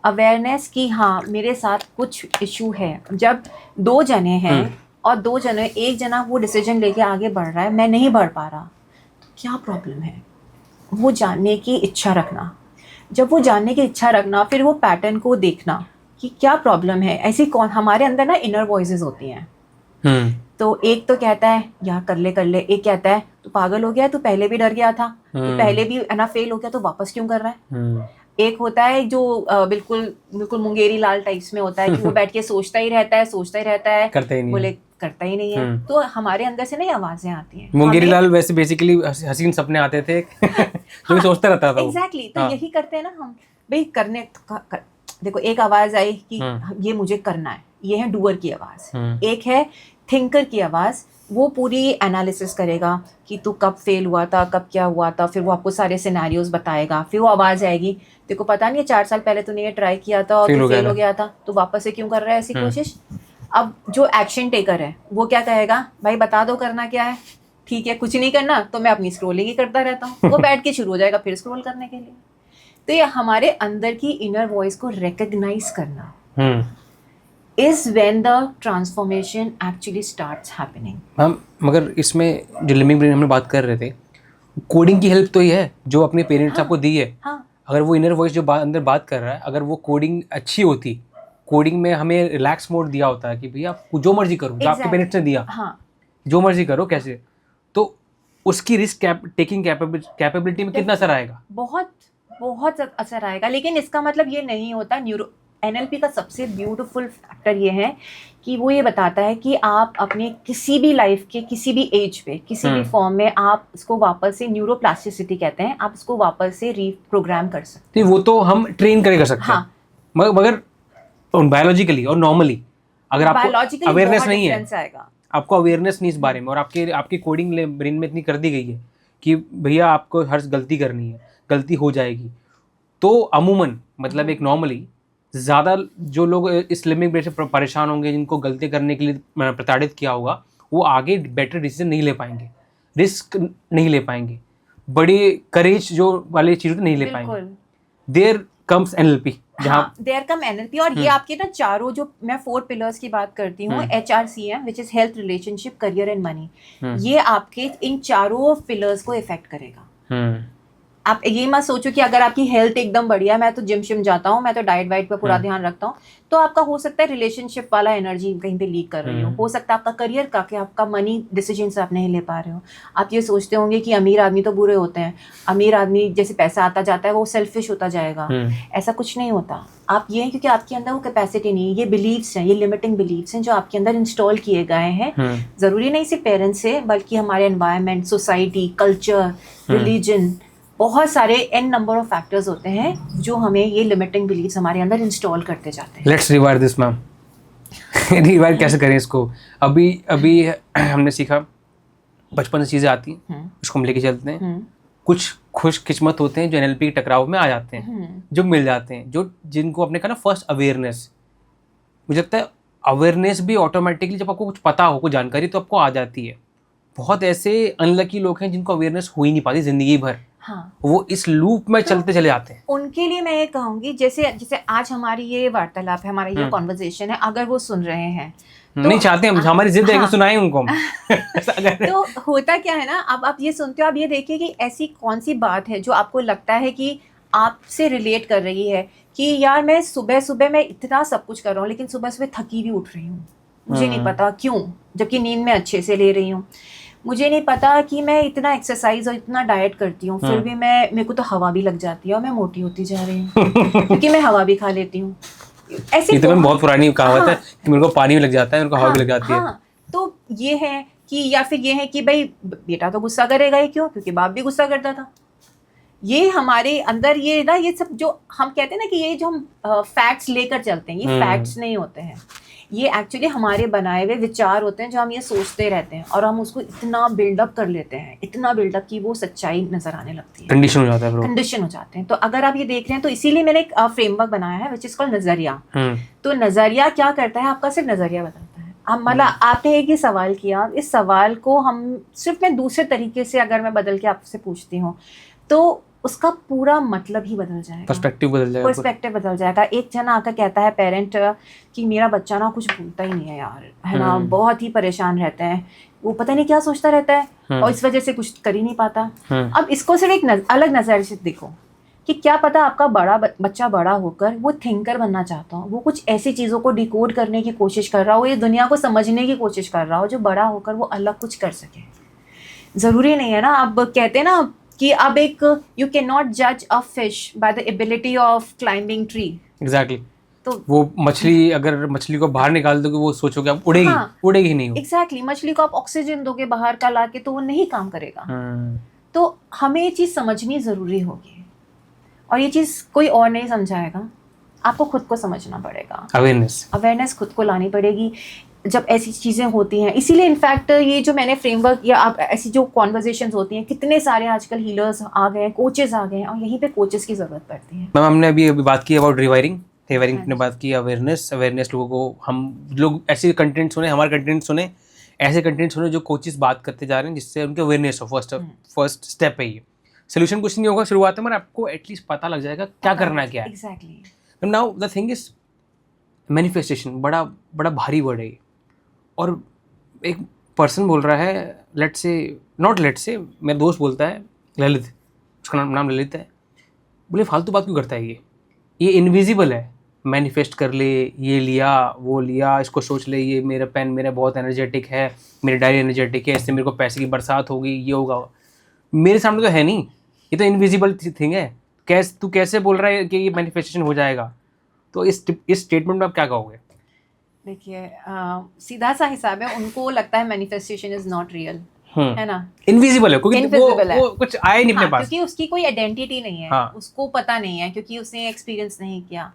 अवेयरनेस की। हाँ, मेरे साथ कुछ इशू है। जब 2 जने हैं और 2 जने, एक जना वो डिसीजन लेके आगे बढ़ रहा है, मैं नहीं बढ़ पा रहा, तो क्या प्रॉब्लम है, वो जानने की इच्छा रखना। जब वो जानने की इच्छा रखना, फिर वो पैटर्न को देखना कि क्या प्रॉब्लम है। ऐसी कौन, हमारे अंदर ना इनर वॉइसेस होती हैं। तो एक तो कहता है यार कर ले, एक कहता है तू पागल हो गया, तू पहले भी डर गया था, तू पहले भी ना फेल हो गया, तो वापस क्यों कर रहा है। एक होता है जो बिल्कुल मुंगेरी लाल टाइप्स में होता है, कि वो बैठ के सोचता ही रहता है, करता ही नहीं है। तो हमारे अंदर से नहीं आवाजें आती हैं। मुंगेरी लाल वैसे बेसिकली हसीन सपने आते थे जो सोचता रहता था। एग्जैक्टली। तो यही करते हैं ना हम भाई, करने देखो, एक आवाज आई कि ये मुझे करना है, ये है डूअर की आवाज। एक है थिंकर की आवाज, वो पूरी एनालिसिस करेगा कि तू कब फेल हुआ था, कब क्या हुआ था, फिर वो आपको सारे सिनेरियोज बताएगा। फिर वो आवाज़ आएगी, देखो पता नहीं है 4 साल पहले तूने ये ट्राई किया था और फेल हो गया था, तो वापस से क्यों कर रहा है ऐसी कोशिश। अब जो एक्शन टेकर है वो क्या कहेगा, भाई बता दो करना क्या है, ठीक है, कुछ नहीं करना तो मैं अपनी स्क्रॉलिंग ही करता रहता हूँ, वो बैठ के शुरू हो जाएगा फिर स्क्रॉल करने के लिए। तो ये हमारे अंदर की इनर वॉइस को रिकग्नाइज करना is when the transformation actually starts happening. Ma'am मगर इसमें जो लिमिंग ब्रेन हमने बात कर रहे थे, कोडिंग की हेल्प तो ही है जो अपने पेरेंट्स आपको दी है। हाँ, अगर वो इनर वॉइस जो अंदर बात कर रहा है, अगर वो कोडिंग अच्छी होती, कोडिंग में हमें रिलैक्स मोड दिया होता है कि भैया आप जो मर्जी करो, जो आपके पेरेंट्स ने दिया, हाँ, जो मर्जी करो कैसे, तो उसकी रिस्क टेकिंग कैपेबिलिटी में कितना असर आएगा? बहुत बहुत असर आएगा। लेकिन इसका मतलब ये नहीं होता, न्यूरो एनएलपी का सबसे ब्यूटीफुल फैक्टर ये है कि वो ये बताता है कि आप अपने किसी भी लाइफ के किसी भी एज पे किसी भी फॉर्म में आप इसको वापस से, न्यूरोप्लास्टिसिटी कहते हैं, आप इसको वापस से रीप्रोग्राम कर सकते हैं। वो तो हम ट्रेन करके कर सकते हैं। हाँ, मगर बायोलॉजिकली और नॉर्मली अगर आपको अवेयरनेस नहीं है, आपको अवेयरनेस नहीं इस बारे में, और आपकी कोडिंग ब्रेन में इतनी कर दी गई है कि भैया आपको हर गलती करनी है, गलती हो जाएगी, तो अमूमन मतलब एक नॉर्मली ज़्यादा जो लोग इस लिमिंग ब्रेन से परेशान होंगे, जिनको गलती करने के लिए प्रताड़ित किया होगा, वो आगे बेटर डिसीजन नहीं ले पाएंगे, रिस्क नहीं ले पाएंगे, बड़ी करेज जो वाली चीज़ें नहीं ले पाएंगे। देयर कम्स एनएलपी, जहाँ देयर कम एनएलपी। और ये आपके ना चारों, जो मैं 4 पिलर्स की बात करती हूँ, HRCM which is health, relationship, career and money, ये आपके इन चारों पिलर्स को इफेक्ट करेगा। आप ये मत सोचो कि अगर आपकी हेल्थ एकदम बढ़िया, मैं तो जिम शिम जाता हूँ, मैं तो डाइट वाइट पे पूरा ध्यान रखता हूँ, तो आपका हो सकता है रिलेशनशिप वाला एनर्जी कहीं पे लीक कर रही हो सकता है आपका करियर का, कि आपका मनी डिसीजन आप नहीं ले पा रहे हो। आप ये सोचते होंगे कि अमीर आदमी तो बुरे होते हैं, अमीर आदमी जैसे पैसा आता जाता है वो सेल्फिश होता जाएगा, ऐसा कुछ नहीं होता। आप ये, क्योंकि आपके अंदर वो कैपेसिटी नहीं है, ये बिलीव्स हैं, ये लिमिटिंग बिलीव्स हैं जो आपके अंदर इंस्टॉल किए गए हैं। जरूरी नहीं सिर्फ पेरेंट्स से, बल्कि हमारे एनवायरनमेंट, सोसाइटी, कल्चर, रिलीजन, बहुत सारे एन नंबर ऑफ फैक्टर्स होते हैं जो हमें ये लिमिटिंग बिलीव्स हमारे अंदर इंस्टॉल करते जाते हैं। Let's rewire this ma'am. Rewire कैसे करें इसको? अभी हमने सीखा, बचपन से चीज़ें आती हैं, उसको हम लेके चलते हैं। कुछ खुशकिस्मत होते हैं जो एनएलपी के टकराव में आ जाते हैं, जो मिल जाते हैं, जो जिनको अपने का ना फर्स्ट अवेयरनेस, मुझे लगता है अवेयरनेस भी ऑटोमेटिकली जब आपको कुछ पता हो, कुछ जानकारी, तो आपको आ जाती है। बहुत ऐसे अनलकी लोग हैं जिनको अवेयरनेस हो ही नहीं पाती जिंदगी भर। हाँ, वो इस लूप में चलते चले जाते हैं। उनके लिए मैं ये कहूँगी, जैसे आज हमारी ये वार्तालाप है, हमारा ये कॉन्वर्सेशन है, अगर वो सुन रहे हैं तो नहीं चाहते हम, हमारी जिद है कि सुनाएं उनको हम। तो होता क्या है ना, अब आप ये सुनते हो, आप ये देखिए कि ऐसी कौन सी बात है जो आपको लगता है कि आपसे रिलेट कर रही है, कि यार मैं सुबह मैं इतना सब कुछ कर रहा हूँ लेकिन सुबह थकी भी उठ रही हूँ, मुझे नहीं पता क्यों, जबकि नींद में अच्छे से ले रही हूँ। मुझे नहीं पता कि मैं इतना एक्सरसाइज और इतना डाइट करती हूँ, फिर भी मेरे को तो हवा भी लग जाती है और मैं मोटी होती जा रही हूँ क्योंकि मैं हवा भी खा लेती हूँ। ऐसे तो बहुत पुरानी कहावत है कि मेरे को पानी भी लग जाता है, मेरे को हवा भी लग जाती है। तो ये है कि, या फिर ये है कि भाई बेटा तो गुस्सा करेगा ही, क्यों? क्योंकि बाप भी गुस्सा करता था। ये हमारे अंदर ये ना, ये सब जो हम कहते हैं ना कि ये जो हम फैक्ट्स लेकर चलते हैं, ये फैक्ट्स नहीं होते हैं, ये एक्चुअली हमारे बनाए हुए विचार होते हैं जो हम ये सोचते रहते हैं और हम उसको इतना बिल्डअप कर लेते हैं, इतना बिल्डअप कि वो सच्चाई नजर आने लगती है, कंडीशन हो जाता है, कंडीशन हो जाते हैं। तो अगर आप ये देख रहे हैं, तो इसीलिए मैंने एक फ्रेमवर्क बनाया है विच इज कॉल्ड नजरिया। तो नजरिया क्या करता है, आपका सिर्फ नजरिया बताता है। अब मतलब आपने एक ही सवाल किया, इस सवाल को हम सिर्फ मैं दूसरे तरीके से अगर मैं बदल के आपसे पूछती हूँ तो उसका पूरा मतलब ही बदल जाएगा, पर्सपेक्टिव बदल जाएगा। एक जना आकर कहता है पेरेंट कि मेरा बच्चा ना कुछ भूलता ही नहीं है यार, है ना, बहुत ही परेशान रहता है, वो पता नहीं क्या सोचता रहता है और इस वजह से कुछ कर ही नहीं पाता। अब इसको सिर्फ एक अलग नजर से देखो कि क्या पता आपका बच्चा बड़ा होकर वो थिंकर बनना चाहता हो, वो कुछ ऐसी चीज़ों को डिकोड करने की कोशिश कर रहा हो, ये दुनिया को समझने की कोशिश कर रहा हो जो बड़ा होकर वो अलग कुछ कर सके। ज़रूरी नहीं है ना, अब कहते हैं ना कि अब एक यू कैन नॉट जज a fish by the ability of climbing tree. Exactly. तो वो मछली, अगर मछली को बाहर निकाल दोगे वो सोचोगे आप उड़ेगी, उड़ेगी नहीं। एग्जैक्टली। मछली को आप ऑक्सीजन दोगे बाहर का लाके तो वो नहीं काम करेगा। तो हमें ये चीज़ समझनी ज़रूरी होगी और ये चीज़ कोई और नहीं समझाएगा, आपको खुद को समझना पड़ेगा। अवेयरनेस खुद को लानी पड़ेगी जब ऐसी चीज़ें होती हैं। इसीलिए इनफैक्ट ये जो मैंने फ्रेमवर्क या आप ऐसी जो कॉन्वर्जेशंस होती हैं, कितने सारे आजकल हीलर्स आ गए हैं, कोचेस आ गए हैं और यहीं पे कोचेस की ज़रूरत पड़ती है। मैम हमने अभी बात की अबाउट रिवायरिंग ने बात की, अवेयरनेस लोगों को, हम लोग ऐसे कंटेंट सुने, हमारे कंटेंट सुने, ऐसे कंटेंट सुनो जो कोचेस बात करते जा रहे हैं, जिससे उनके अवेयरनेस हो। फर्स्ट स्टेप है ये। सोल्यूशन कुछ नहीं होगा शुरुआत में, मगर आपको एटलीस्ट पता लग जाएगा क्या करना क्या है। Exactly. Now the thing is manifestation बड़ा बड़ा भारी वर्ड है ये। और एक पर्सन बोल रहा है, लेट्स से मेरा दोस्त बोलता है, ललित, उसका नाम ललित है, बोले फालतू बात क्यों करता है ये इनविजिबल है, मैनिफेस्ट कर ले, ये लिया वो लिया, इसको सोच ले, ये मेरा पेन मेरा बहुत एनर्जेटिक है, मेरी डायरी एनर्जेटिक है, इससे मेरे को पैसे की बरसात होगी, ये होगा। मेरे सामने तो है नहीं, ये तो इनविजिबल थिंग है। तू कैसे बोल रहा है कि ये मैनिफेस्टेशन हो जाएगा? तो इस स्टेटमेंट में आप क्या कहोगे? देखिए, सीधा सा हिसाब है, उनको लगता है मैनिफेस्टेशन इज नॉट रियल, है ना, इनविजिबल है, क्योंकि वो कुछ आया नहीं अपने हाँ, पास, क्योंकि उसकी कोई आइडेंटिटी नहीं है। हाँ, उसको पता नहीं है, क्योंकि उसने एक्सपीरियंस नहीं किया।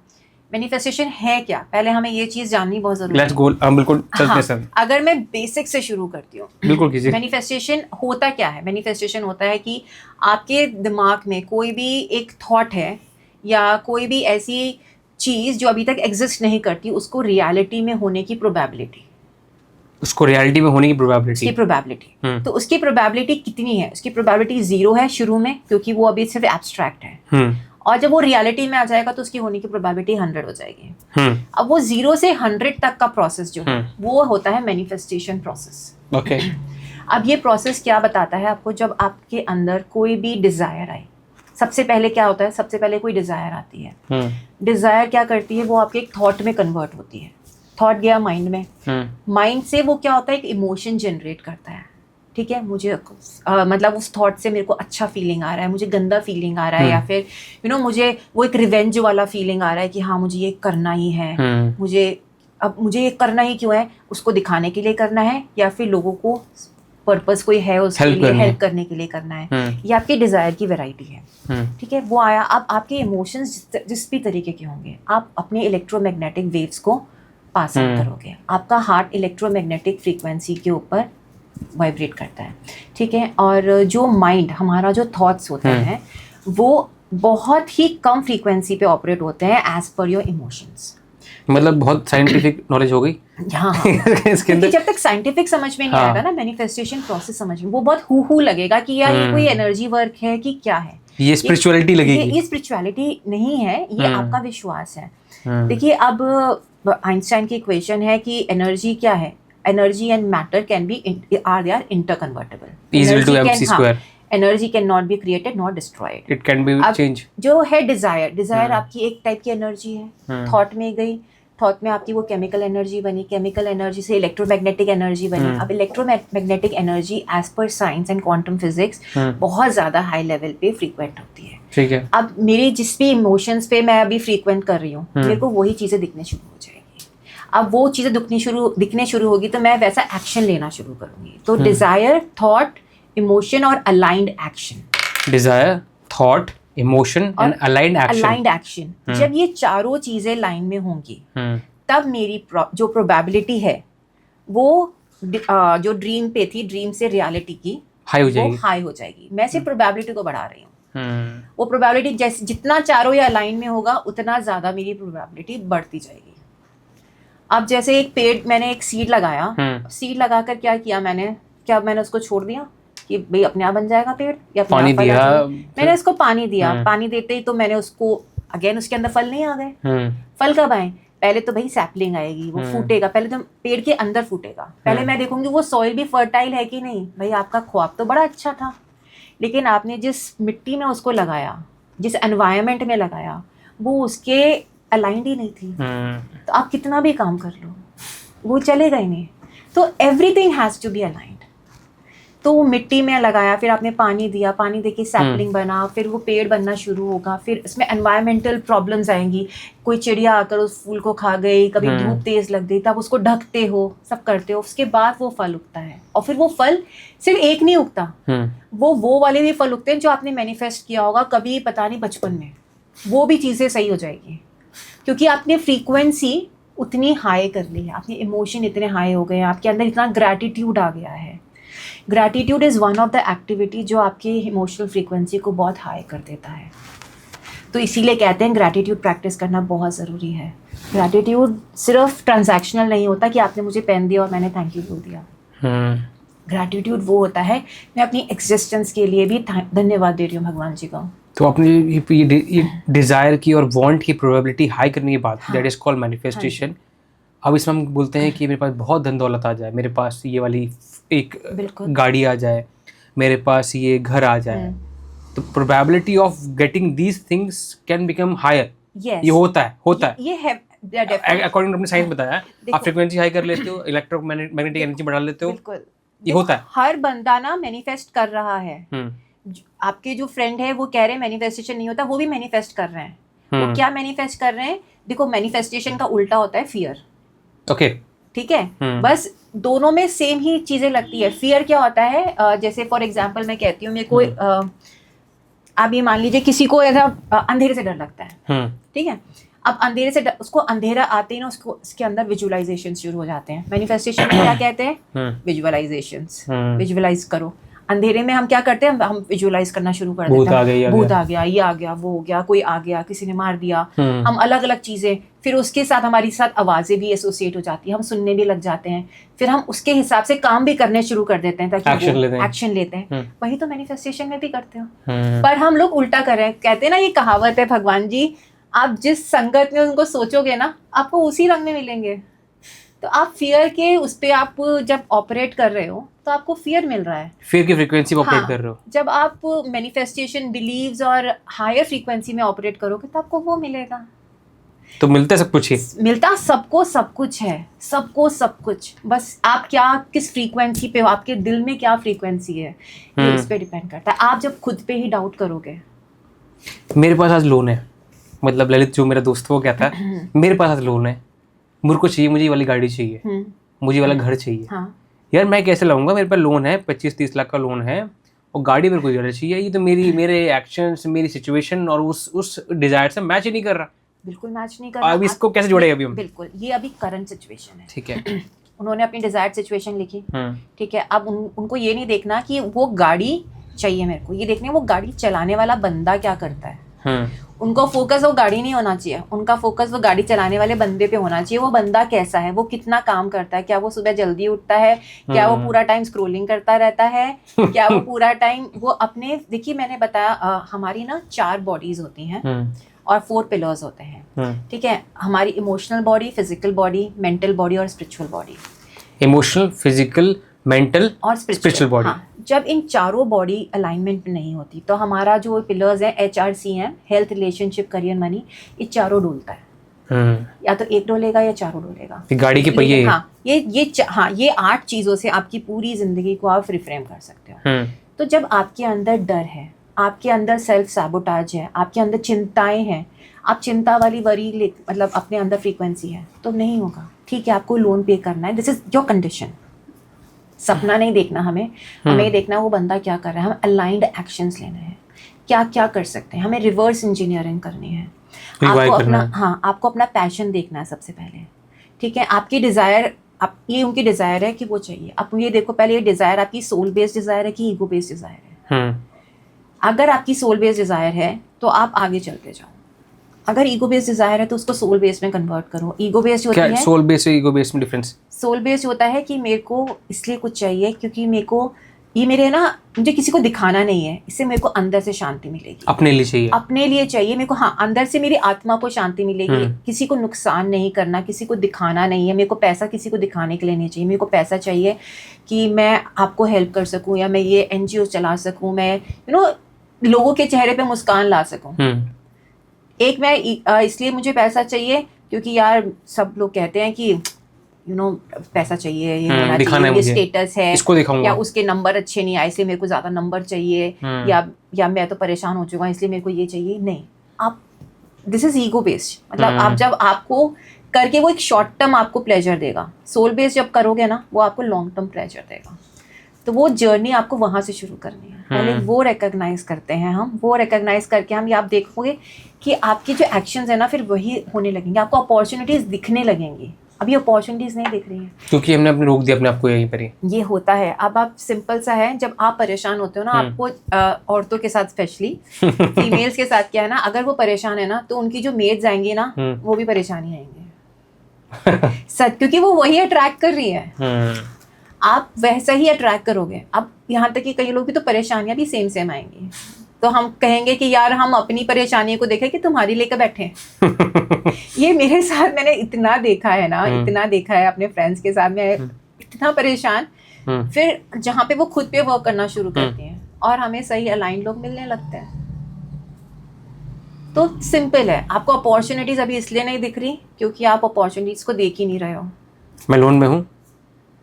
मैनिफेस्टेशन है क्या, पहले हमें ये चीज जाननी बहुत जरूरी है। लेट्स गो, बिल्कुल चलते हैं सर। अगर मैं बेसिक से शुरू करती हूँ, बिल्कुल कीजिए। मैनिफेस्टेशन होता क्या है? मैनिफेस्टेशन होता है कि आपके दिमाग में कोई भी एक थॉट है या कोई भी ऐसी चीज जो अभी तक एग्जिस्ट नहीं करती, उसको रियलिटी में होने की प्रोबेबिलिटी, उसको रियलिटी में होने की प्रोबेबिलिटी, तो उसकी प्रोबेबिलिटी कितनी है? उसकी प्रोबेबिलिटी 0 है शुरू में, क्योंकि वो अभी सिर्फ एब्स्ट्रैक्ट है। और जब वो रियलिटी में आ जाएगा तो उसकी होने की प्रोबेबिलिटी 100 हो जाएगी। अब वो 0 से 100 तक का प्रोसेस जो है वो होता है मैनिफेस्टेशन प्रोसेस। ओके। अब ये प्रोसेस क्या बताता है आपको? जब आपके अंदर कोई भी डिजायर आए, सबसे पहले क्या होता है? सबसे पहले कोई डिजायर आती है। डिजायर क्या करती है? वो आपके एक थॉट में कन्वर्ट होती है। थॉट गया माइंड में, माइंड से वो क्या होता है? एक इमोशन जनरेट करता है। ठीक है, मुझे मतलब उस थॉट से मेरे को अच्छा फीलिंग आ रहा है, मुझे गंदा फीलिंग आ रहा है, या फिर मुझे वो एक रिवेंज वाला फीलिंग आ रहा है कि हाँ मुझे ये करना ही है, मुझे ये करना ही क्यों है? उसको दिखाने के लिए करना है, या फिर लोगों को पर्पस कोई है उसके लिए हेल्प करने के लिए करना है। ये आपकी डिजायर की वैरायटी है। ठीक है, वो आया। अब आपके इमोशंस जिस भी तरीके के होंगे, आप अपने इलेक्ट्रोमैग्नेटिक वेव्स को पास ऑन करोगे। आपका हार्ट इलेक्ट्रोमैग्नेटिक फ्रीक्वेंसी के ऊपर वाइब्रेट करता है। ठीक है, और जो माइंड, हमारा जो थॉट्स होते हैं, वो बहुत ही कम फ्रीक्वेंसी पे ऑपरेट होते हैं एज पर योर इमोशंस। मतलब बहुत साइंटिफिक नॉलेज हो गई। हाँ इसके अंदर जब तक साइंटिफिक समझ में नहीं आएगा ना, मैनिफेस्टेशन प्रोसेस समझ में, वो बहुत हु लगेगा कि यार ये कोई एनर्जी वर्क है कि क्या है, ये स्पिरिचुअलिटी लगेगी। ये स्पिरिचुअलिटी नहीं है, ये आपका विश्वास है। देखिए, अब आइंस्टाइन की इक्वेशन है कि एनर्जी क्या है? Energy and matter can be they are interconvertible. Is equal to mc square. Energy can not be created not destroyed, it can be change. जो है डिजायर आपकी एक टाइप की एनर्जी है, थॉट में गई, थॉट में आपकी वो केमिकल एनर्जी बनी, केमिकल एनर्जी से इलेक्ट्रोमैग्नेटिक एनर्जी बनी। अब electromagnetic energy as per science and quantum physics बहुत ज्यादा हाई लेवल पे फ्रीक्वेंट होती है। ठीक है, अब मेरी जिस भी इमोशंस पे मैं अभी फ्रीक्वेंट कर रही हूँ, मेरे को वही चीजें दिखने शुरू हो जाएगी। अब वो चीजें दिखने शुरू होगी तो मैं वैसा एक्शन लेना शुरू करूंगी। तो डिजायर, थॉट, इमोशन और aligned action. Desire, thought, emotion and aligned action. जब ये चारों चीजें लाइन में होंगी, तब मेरी जो प्रोबेबिलिटी है वो जो ड्रीम पे थी, ड्रीम से रियलिटी की हाई हो जाएगी। मैं सिर्फ प्रोबेबिलिटी को बढ़ा रही हूँ। वो प्रोबेबिलिटी जैसे जितना चारों या लाइन में होगा, उतना ज्यादा मेरी प्रोबेबिलिटी बढ़ती जाएगी। अब जैसे एक पेड़, मैंने एक सीड लगाया, सीड लगाकर क्या किया मैंने उसको छोड़ दिया कि भाई अपने आप बन जाएगा पेड़, या पानी दिया, मैंने उसको पानी दिया। पानी देते ही तो मैंने उसको अगेन उसके अंदर फल नहीं आ गए। फल कब आए? पहले तो भाई सैपलिंग आएगी, वो फूटेगा, पहले तो पेड़ के अंदर फूटेगा। पहले मैं देखूंगी वो सॉइल भी फर्टाइल है कि नहीं। भाई आपका ख्वाब तो बड़ा अच्छा था, लेकिन आपने जिस मिट्टी में उसको लगाया, जिस एनवायरनमेंट में लगाया, वो उसके अलाइंड ही नहीं थी। तो आप कितना भी काम कर लो, वो चलेगा ही नहीं। तो everything has to be aligned. तो वो मिट्टी में लगाया, फिर आपने पानी दिया, पानी देके सैपलिंग बना, फिर वो पेड़ बनना शुरू होगा। फिर इसमें एनवायरमेंटल प्रॉब्लम्स आएंगी, कोई चिड़िया आकर उस फूल को खा गई, कभी धूप तेज लग गई, तब उसको ढकते हो, सब करते हो, उसके बाद वो फल उगता है। और फिर वो फल सिर्फ एक नहीं उगता, वो वाले भी फल उगते हैं जो आपने मैनिफेस्ट किया होगा कभी, पता नहीं बचपन में। वो भी चीज़ें सही हो जाएगी, क्योंकि आपने फ्रीक्वेंसी उतनी हाई कर ली है, आपके इमोशन इतने हाई हो गए हैं, आपके अंदर इतना ग्रैटिट्यूड आ गया है। Gratitude is one of the activity जो आपकी इमोशनल फ्रीक्वेंसी को बहुत हाई कर देता है। तो इसीलिए कहते हैं ग्रैटिट्यूड प्रैक्टिस करना बहुत ज़रूरी है। ग्रैटिट्यूड सिर्फ ट्रांजैक्शनल नहीं होता कि आपने मुझे पेन दिया और मैंने थैंक यू बोल दिया। ग्रैटिट्यूड वो होता है मैं अपनी एग्जिस्टेंस के लिए भी धन्यवाद दे रही हूँ भगवान जी को। तो अपनी ये डिज़ायर की और वांट की प्रोबेबिलिटी हाई करने की बात, दैट इज कॉल्ड मैनिफेस्टेशन। अब इसमें हम बोलते हैं कि मेरे पास बहुत धन दौलत आ जाए, मेरे पास ये वाली एक गाड़ी आ जाए, मेरे पास ये घर आ जाए, तो probability of getting these things can become higher. ये होता है ये है अकॉर्डिंग टू अपने साइंस बताया। आप फ्रीक्वेंसी हाई कर लेते हो, इलेक्ट्रोमैग्नेटिक एनर्जी बढ़ा लेते हो, बिल्कुल ये होता है। हर बंदा ना मैनिफेस्ट कर रहा है। आपके जो फ्रेंड है वो कह रहे हैं मैनिफेस्टेशन नहीं होता, वो भी मैनिफेस्ट कर रहे हैं। वो क्या मैनिफेस्ट कर रहे हैं? देखो मैनिफेस्टेशन का उल्टा होता है फियर। ओके ठीक है, बस दोनों में सेम ही चीजें लगती है। फियर क्या होता है? जैसे फॉर एग्जांपल मैं कहती हूँ मेरे को आप ये मान लीजिए किसी को ऐसा अंधेरे से डर लगता है, ठीक है। अब अंधेरे से उसको अंधेरा आते ही ना उसको उसके अंदर विजुअलाइजेशन शुरू हो जाते हैं। मैनिफेस्टेशन में क्या कहते हैं? विजुअलाइजेशंस। विजुअलाइज करो। अंधेरे में हम क्या करते हैं? हम विजुअलाइज करना शुरू कर देते हैं, भूत आ गया, ये आ गया, वो हो गया, कोई आ गया, किसी ने मार दिया, हम अलग अलग चीजें, फिर उसके साथ हमारी साथ आवाजें भी एसोसिएट हो जाती है, हम सुनने भी लग जाते हैं, फिर हम उसके हिसाब से काम भी करने शुरू कर देते हैं ताकि एक्शन लेते हैं। वही तो मैनिफेस्टेशन में भी करते हो, पर हम लोग उल्टा कर रहे हैं। कहते हैं ना, ये कहावत है भगवान जी, आप जिस संगत में उनको सोचोगे ना आपको उसी रंग में मिलेंगे। तो आप फियर के उस पे आप जब ऑपरेट कर रहे हो तो आपको फियर मिल रहा है, फियर की फ्रीक्वेंसी में ऑपरेट कर रहे हो। जब आप मैनिफेस्टेशन बिलीव्स और हायर फ्रीक्वेंसी में ऑपरेट करोगे तो आपको वो मिलेगा। तो मिलता सब कुछ ही, मिलता सबको सब कुछ है, सबको सब कुछ। बस आप क्या किस फ्रीक्वेंसी पे हो, आपके दिल में क्या फ्रीक्वेंसी है, ये इस पे डिपेंड करता है। आप जब खुद पे ही डाउट करोगे। मेरे पास आज लोन है, मतलब ललित जो मेरा दोस्त वो कहता है मेरे पास आज लोन है, मुझे को चाहिए, मुझे ये वाली गाड़ी चाहिए, मुझे वाला घर चाहिए। यार मैं कैसे लाऊंगा, मेरे पास लोन है 25-30 लाख का लोन है और गाड़ी मेरे को ज़्यादा चाहिए। ये तो मेरे एक्शंस, मेरी सिचुएशन और उस डिजायर से मैच ही नहीं कर रहा। बिल्कुल मैच नहीं कर रहा। अब इसको कैसे जोड़ेगा अभी हम? बिल्कुल, ये अभी करंट सिचुएशन है, ठीक है। उन्होंने अपनी डिजायर्ड सिचुएशन लिखी, ठीक है। अब उनको ये नहीं देखना कि वो गाड़ी चाहिए मेरे को, ये देखना वो गाड़ी चलाने वाला बंदा क्या करता है। उनको फोकस वो गाड़ी नहीं होना चाहिए, उनका फोकस वो गाड़ी चलाने वाले बंदे पे होना चाहिए। वो बंदा कैसा है, वो कितना काम करता है, क्या वो सुबह जल्दी उठता है, क्या वो पूरा टाइम स्क्रोलिंग करता रहता है, क्या वो पूरा टाइम वो अपने, देखिए मैंने बताया हमारी ना 4 बॉडीज होती हैं और 4 पिलर्स होते हैं, ठीक है। हमारी emotional body, physical body, mental body और spiritual body. Emotional, physical, mental और स्पिरिचुअल बॉडी। जब इन चारों बॉडी अलाइनमेंट में नहीं होती तो हमारा जो पिलर्स है HRCM, health, relationship, career, money, ये चारों डोलता है। या तो एक डोलेगा या चारों डोलेगा। गाड़ी के पहिए। ये 8 चीजों से आपकी पूरी जिंदगी को आप रिफ्रेम कर सकते हो। तो जब आपके अंदर डर है, आपके अंदर सेल्फ सैबोटाज है, आपके अंदर चिंताएं हैं, आप चिंता वाली वरी मतलब अपने अंदर फ्रीक्वेंसी है, तो नहीं होगा। ठीक है, आपको लोन पे करना है, दिस इज योर कंडीशन। सपना नहीं देखना हमें ये देखना वो बंदा क्या कर रहा है, हमें अलाइंड एक्शंस लेने हैं, क्या क्या कर सकते हैं, हमें रिवर्स इंजीनियरिंग करनी है। आपको अपना पैशन देखना है सबसे पहले, ठीक है। आपकी डिज़ायर, ये उनकी डिज़ायर है कि वो चाहिए। आप ये देखो पहले, ये डिज़ायर आपकी सोल बेस्ड डिज़ायर है कि ईगो बेस्ड डिज़ायर है। अगर आपकी सोल बेस्ड डिज़ायर है तो आप आगे चलते जाओ। अगर ईगो बेस्ड डिजायर है तो उसको सोल बेस्ड में कन्वर्ट करो। ईगो बेस्ड होती है, सोल बेस्ड और ईगो बेस्ड में डिफरेंस? सोल बेस्ड होता है कि मेरे को इसलिए कुछ चाहिए क्योंकि मेरे को ये मेरे ना, मुझे किसी को दिखाना नहीं है, इससे मेरे को अंदर से शांति मिलेगी। अपने लिए चाहिए, अपने लिए चाहिए मेरे को। हाँ, अंदर से मेरी आत्मा को शांति मिलेगी। किसी को नुकसान नहीं करना, किसी को दिखाना नहीं है। मेरे को पैसा किसी को दिखाने के लिए नहीं चाहिए। मेरे को पैसा चाहिए कि मैं आपको हेल्प कर सकूं, या मैं ये NGO चला सकूं, मैं लोगों के चेहरे पे मुस्कान ला सकूं। एक मैं इसलिए मुझे पैसा चाहिए क्योंकि यार सब लोग कहते हैं कि पैसा चाहिए, ये होना चाहिए, ये स्टेटस है, या उसके नंबर अच्छे नहीं आए इसलिए मेरे को ज्यादा नंबर चाहिए, या मैं तो परेशान हो चुका हूँ इसलिए मेरे को ये चाहिए। नहीं, आप दिस इज ईगो बेस्ड। मतलब आप जब आपको करके वो एक शॉर्ट टर्म आपको प्लेजर देगा, सोल बेस्ड जब करोगे ना वो आपको लॉन्ग टर्म प्लेजर देगा। तो वो जर्नी आपको वहां से शुरू करनी है। पहले वो रिकॉग्नाइज करते हैं हम, वो रिकॉग्नाइज करके हम, ये आप देखोगे कि आपकी जो एक्शंस है ना फिर वही होने लगेंगे, आपको अपॉर्चुनिटीज दिखने लगेंगी। अभी अपॉर्चुनिटीज नहीं दिख रही हैं क्योंकि हमने अपने रोक दिया अपने आप को यहीं पर ही। ये होता है। अब आप सिंपल सा है, जब आप परेशान होते हो ना, आपको औरतों के साथ स्पेशली, फीमेल्स के साथ क्या है ना, अगर वो परेशान है ना तो उनकी जो मेड्स आएंगी ना वो भी परेशानी आएंगे। सच, क्योंकि वो वही अट्रैक्ट कर रही है। आप वैसा ही अट्रैक्ट करोगे। अब यहाँ तक कि कई लोगों की तो परेशानियां भी सेम आएंगी, तो हम कहेंगे कि यार हम अपनी परेशानी को देखें कि तुम्हारी लेकर बैठे हैं। ये मेरे साथ मैंने इतना देखा है ना, इतना देखा है अपने फ्रेंड्स के साथ, मैं इतना परेशान, फिर जहाँ पे वो खुद पे वर्क करना शुरू करती हैं और हमें सही अलाइन लोग मिलने लगते हैं। तो सिंपल है, आपको अपॉर्चुनिटीज अभी इसलिए नहीं दिख रही क्योंकि आप अपॉर्चुनिटीज को देख ही नहीं रहे हो। मैं लोन में हूँ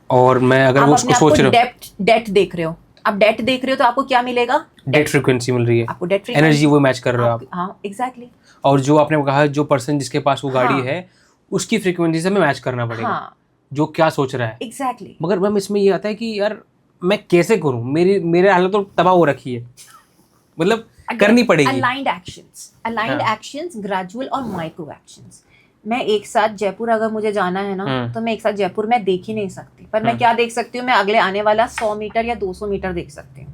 और मैं अगर वो उसको सोच रहा हूँ, डेट देख रहे हो, आप डेट देख रहे हो तो आपको क्या मिलेगा? डेट फ्रीक्वेंसी मिल रही है, आपको डेट एनर्जी वो मैच कर रहे हो आप। हाँ एग्जैक्टली। और जो आपने कहा जो पर्सन जिसके पास वो गाड़ी है उसकी फ्रीक्वेंसी से हमें मैच करना पड़ेगा, जो क्या सोच रहा है। एग्जैक्टली। मगर मैम इसमें ये आता है कि यार मैं कैसे करूँ, मेरे हालत तो तबाह हो रखी है, मतलब करनी पड़ेगी। अलाइंड एक्शंस, ग्रेजुअल और माइक्रो एक्शंस। मैं एक साथ जयपुर अगर मुझे जाना है ना तो मैं एक साथ जयपुर में देख ही नहीं सकती, पर मैं क्या देख सकती हूँ, मैं अगले आने वाला 100 मीटर या 200 मीटर देख सकती हूँ।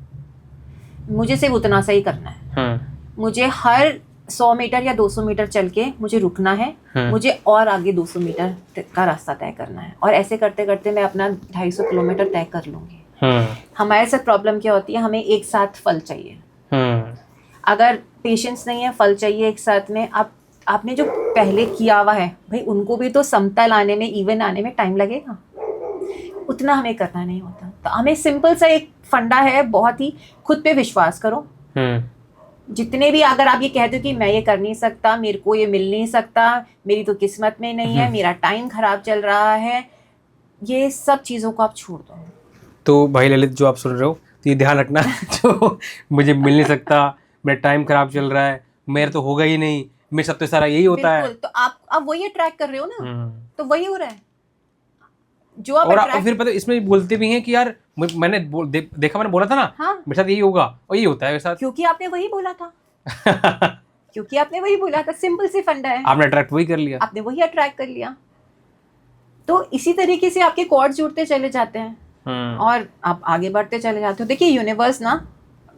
मुझे सिर्फ उतना सा ही करना है। मुझे हर 100 मीटर या 200 मीटर चल के मुझे रुकना है, मुझे और आगे 200 मीटर का रास्ता तय करना है, और ऐसे करते करते मैं अपना 250 किलोमीटर तय कर लूंगी। हमारे साथ प्रॉब्लम क्या होती है, हमें एक साथ फल चाहिए। अगर पेशेंस नहीं है, फल चाहिए एक साथ में। आपने जो पहले किया हुआ है भाई, उनको भी तो समतल आने में, इवन आने में टाइम लगेगा, उतना हमें करना नहीं होता। तो हमें सिंपल सा एक फंडा है, बहुत ही खुद पे विश्वास करो। जितने भी अगर आप ये कहते हो कि मैं ये कर नहीं सकता, मेरे को ये मिल नहीं सकता, मेरी तो किस्मत में नहीं है, मेरा टाइम खराब चल रहा है, ये सब चीज़ों को आप छोड़ दो। तो भाई ललित जो आप सुन रहे हो, तो ये ध्यान रखना जो मुझे मिल नहीं सकता, मेरा टाइम खराब चल रहा है, मेरा तो होगा ही नहीं, मेरे साथ तो सारा यही होता है। तो आप वही अट्रैक्ट कर रहे हो ना, तो वही हो रहा है जो आप। और फिर पता इसमें बोलते भी हैं कि यार मैंने देखा, मैंने बोला था ना, मेरे साथ यही होगा, और यही होता है मेरे साथ, क्योंकि आपने वही बोला था। क्योंकि आपने वही बोला था, सिंपल सी फंडा है। आपने अट्रैक्ट वही कर लिया, आपने वही अट्रैक्ट कर लिया। तो इसी तरीके से आपके कॉर्ड जुड़ते चले जाते हैं और आप आगे बढ़ते चले जाते हो। देखिए यूनिवर्स ना,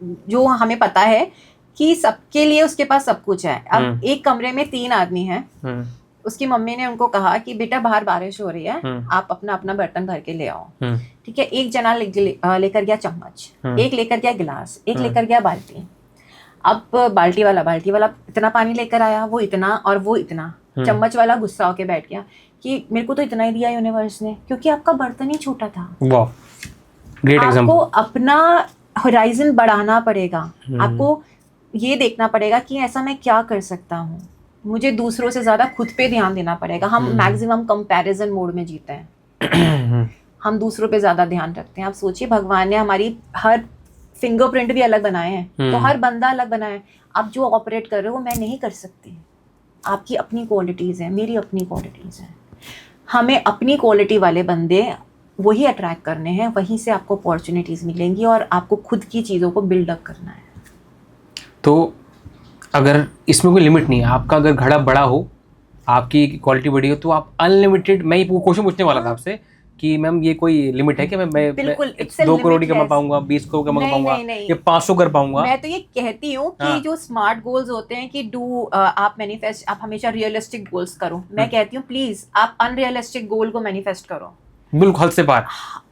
जो हमें पता है कि सबके लिए उसके पास सब कुछ है। अब एक कमरे में 3 आदमी हैं, उसकी मम्मी ने उनको कहा कि बेटा बाहर बारिश हो रही है, आप अपना अपना बर्तन भर के ले आओ। ठीक है, एक जना लेकर गया चम्मच, एक लेकर गया गिलास, एक लेकर गया बाल्टी। अब बाल्टी वाला इतना पानी लेकर आया, वो इतना और वो इतना। चम्मच वाला गुस्सा होके बैठ गया कि मेरे को तो इतना ही दिया यूनिवर्स ने, क्योंकि आपका बर्तन ही छोटा था। वाह, ग्रेट एग्जांपल। आपको अपना होराइजन बढ़ाना पड़ेगा, आपको ये देखना पड़ेगा कि ऐसा मैं क्या कर सकता हूँ, मुझे दूसरों से ज्यादा खुद पे ध्यान देना पड़ेगा। हम मैक्सिमम कंपैरिजन मोड में जीते हैं, हम दूसरों पे ज्यादा ध्यान रखते हैं। आप सोचिए, भगवान ने हमारी हर फिंगरप्रिंट भी अलग बनाए हैं, तो हर बंदा अलग बनाया है। आप जो ऑपरेट कर रहे हो मैं नहीं कर सकती, आपकी अपनी क्वालिटीज है, मेरी अपनी क्वालिटीज है। हमें अपनी क्वालिटी वाले बंदे वही अट्रैक्ट करने हैं, वहीं से आपको अपॉर्चुनिटीज मिलेंगी और आपको खुद की चीज़ों को बिल्डअप करना है। तो अगर इसमें कोई लिमिट नहीं है, आपका अगर घड़ा बड़ा हो, आपकी क्वालिटी बड़ी हो, तो आप अनलिमिटेड, मैं ये क्वेश्चन पूछने वाला था आपसे कि मैम ये कोई लिमिट है कि मैं 2 करोड़ कमा पाऊंगा, 20 करोड़ कमा पाऊंगा, या 500 कर पाऊंगा? मैं तो ये कहती हूँ कि जो स्मार्ट गोल्स होते हैं कि आप मैनिफेस्ट, आप हमेशा रियलिस्टिक गोल्स करो। मैं कहती हूँ प्लीज आप अनरियलिस्टिक गोल को मैनिफेस्ट करो, बिल्कुल हद से बाहर,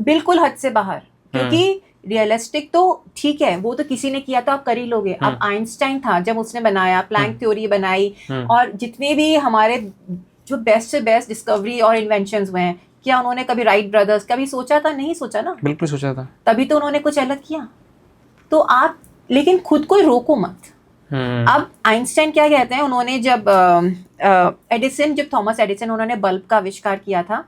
बिल्कुल हद से बाहर। क्योंकि रियलिस्टिक तो ठीक है, वो तो किसी ने किया तो आप कर ही लोगे। अब आइंस्टाइन था, जब उसने बनाया, प्लैंक थ्योरी बनाई, और जितने भी हमारे जो बेस्ट से बेस्ट डिस्कवरी और इन्वेंशंस हुए हैं, क्या उन्होंने कभी राइट ब्रदर्स कभी सोचा था? नहीं सोचा ना, बिल्कुल सोचा था, तभी तो उन्होंने कुछ अलग किया। तो आप लेकिन खुद को रोको मत। अब आइंस्टाइन क्या कहते हैं, उन्होंने जब जब थॉमस एडिसन उन्होंने बल्ब का आविष्कार किया था,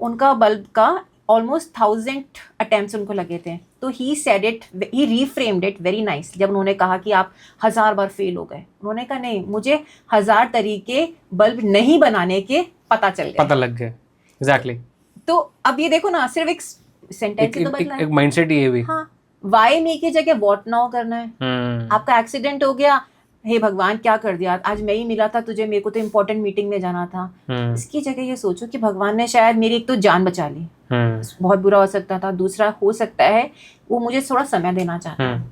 उनका बल्ब का ऑलमोस्ट 1000 अटेम्प्ट्स उनको लगे थे। तो he said it, he reframed it very nice. जब उन्होंने कहा कि आप 1000 बार फेल हो गए, उन्होंने कहा नहीं, मुझे 1000 तरीके बल्ब नहीं बनाने के पता चल गए, पता लग गए। एग्जैक्टली। तो अब ये देखो ना, सिर्फ एक सेंटेंस ही तो बदला है, एक माइंडसेट ही है भी। हाँ, वाई मी की जगह व्हाट नाउ करना है। आपका एक्सीडेंट हो गया, हे भगवान क्या कर दिया, आज मैं ही मिला था तुझे, मेरे को तो इम्पोर्टेंट मीटिंग में जाना था। इसकी जगह ये सोचो कि भगवान ने शायद मेरी एक तो जान बचा ली, बहुत बुरा हो सकता था, दूसरा हो सकता है वो मुझे थोड़ा समय देना चाहता है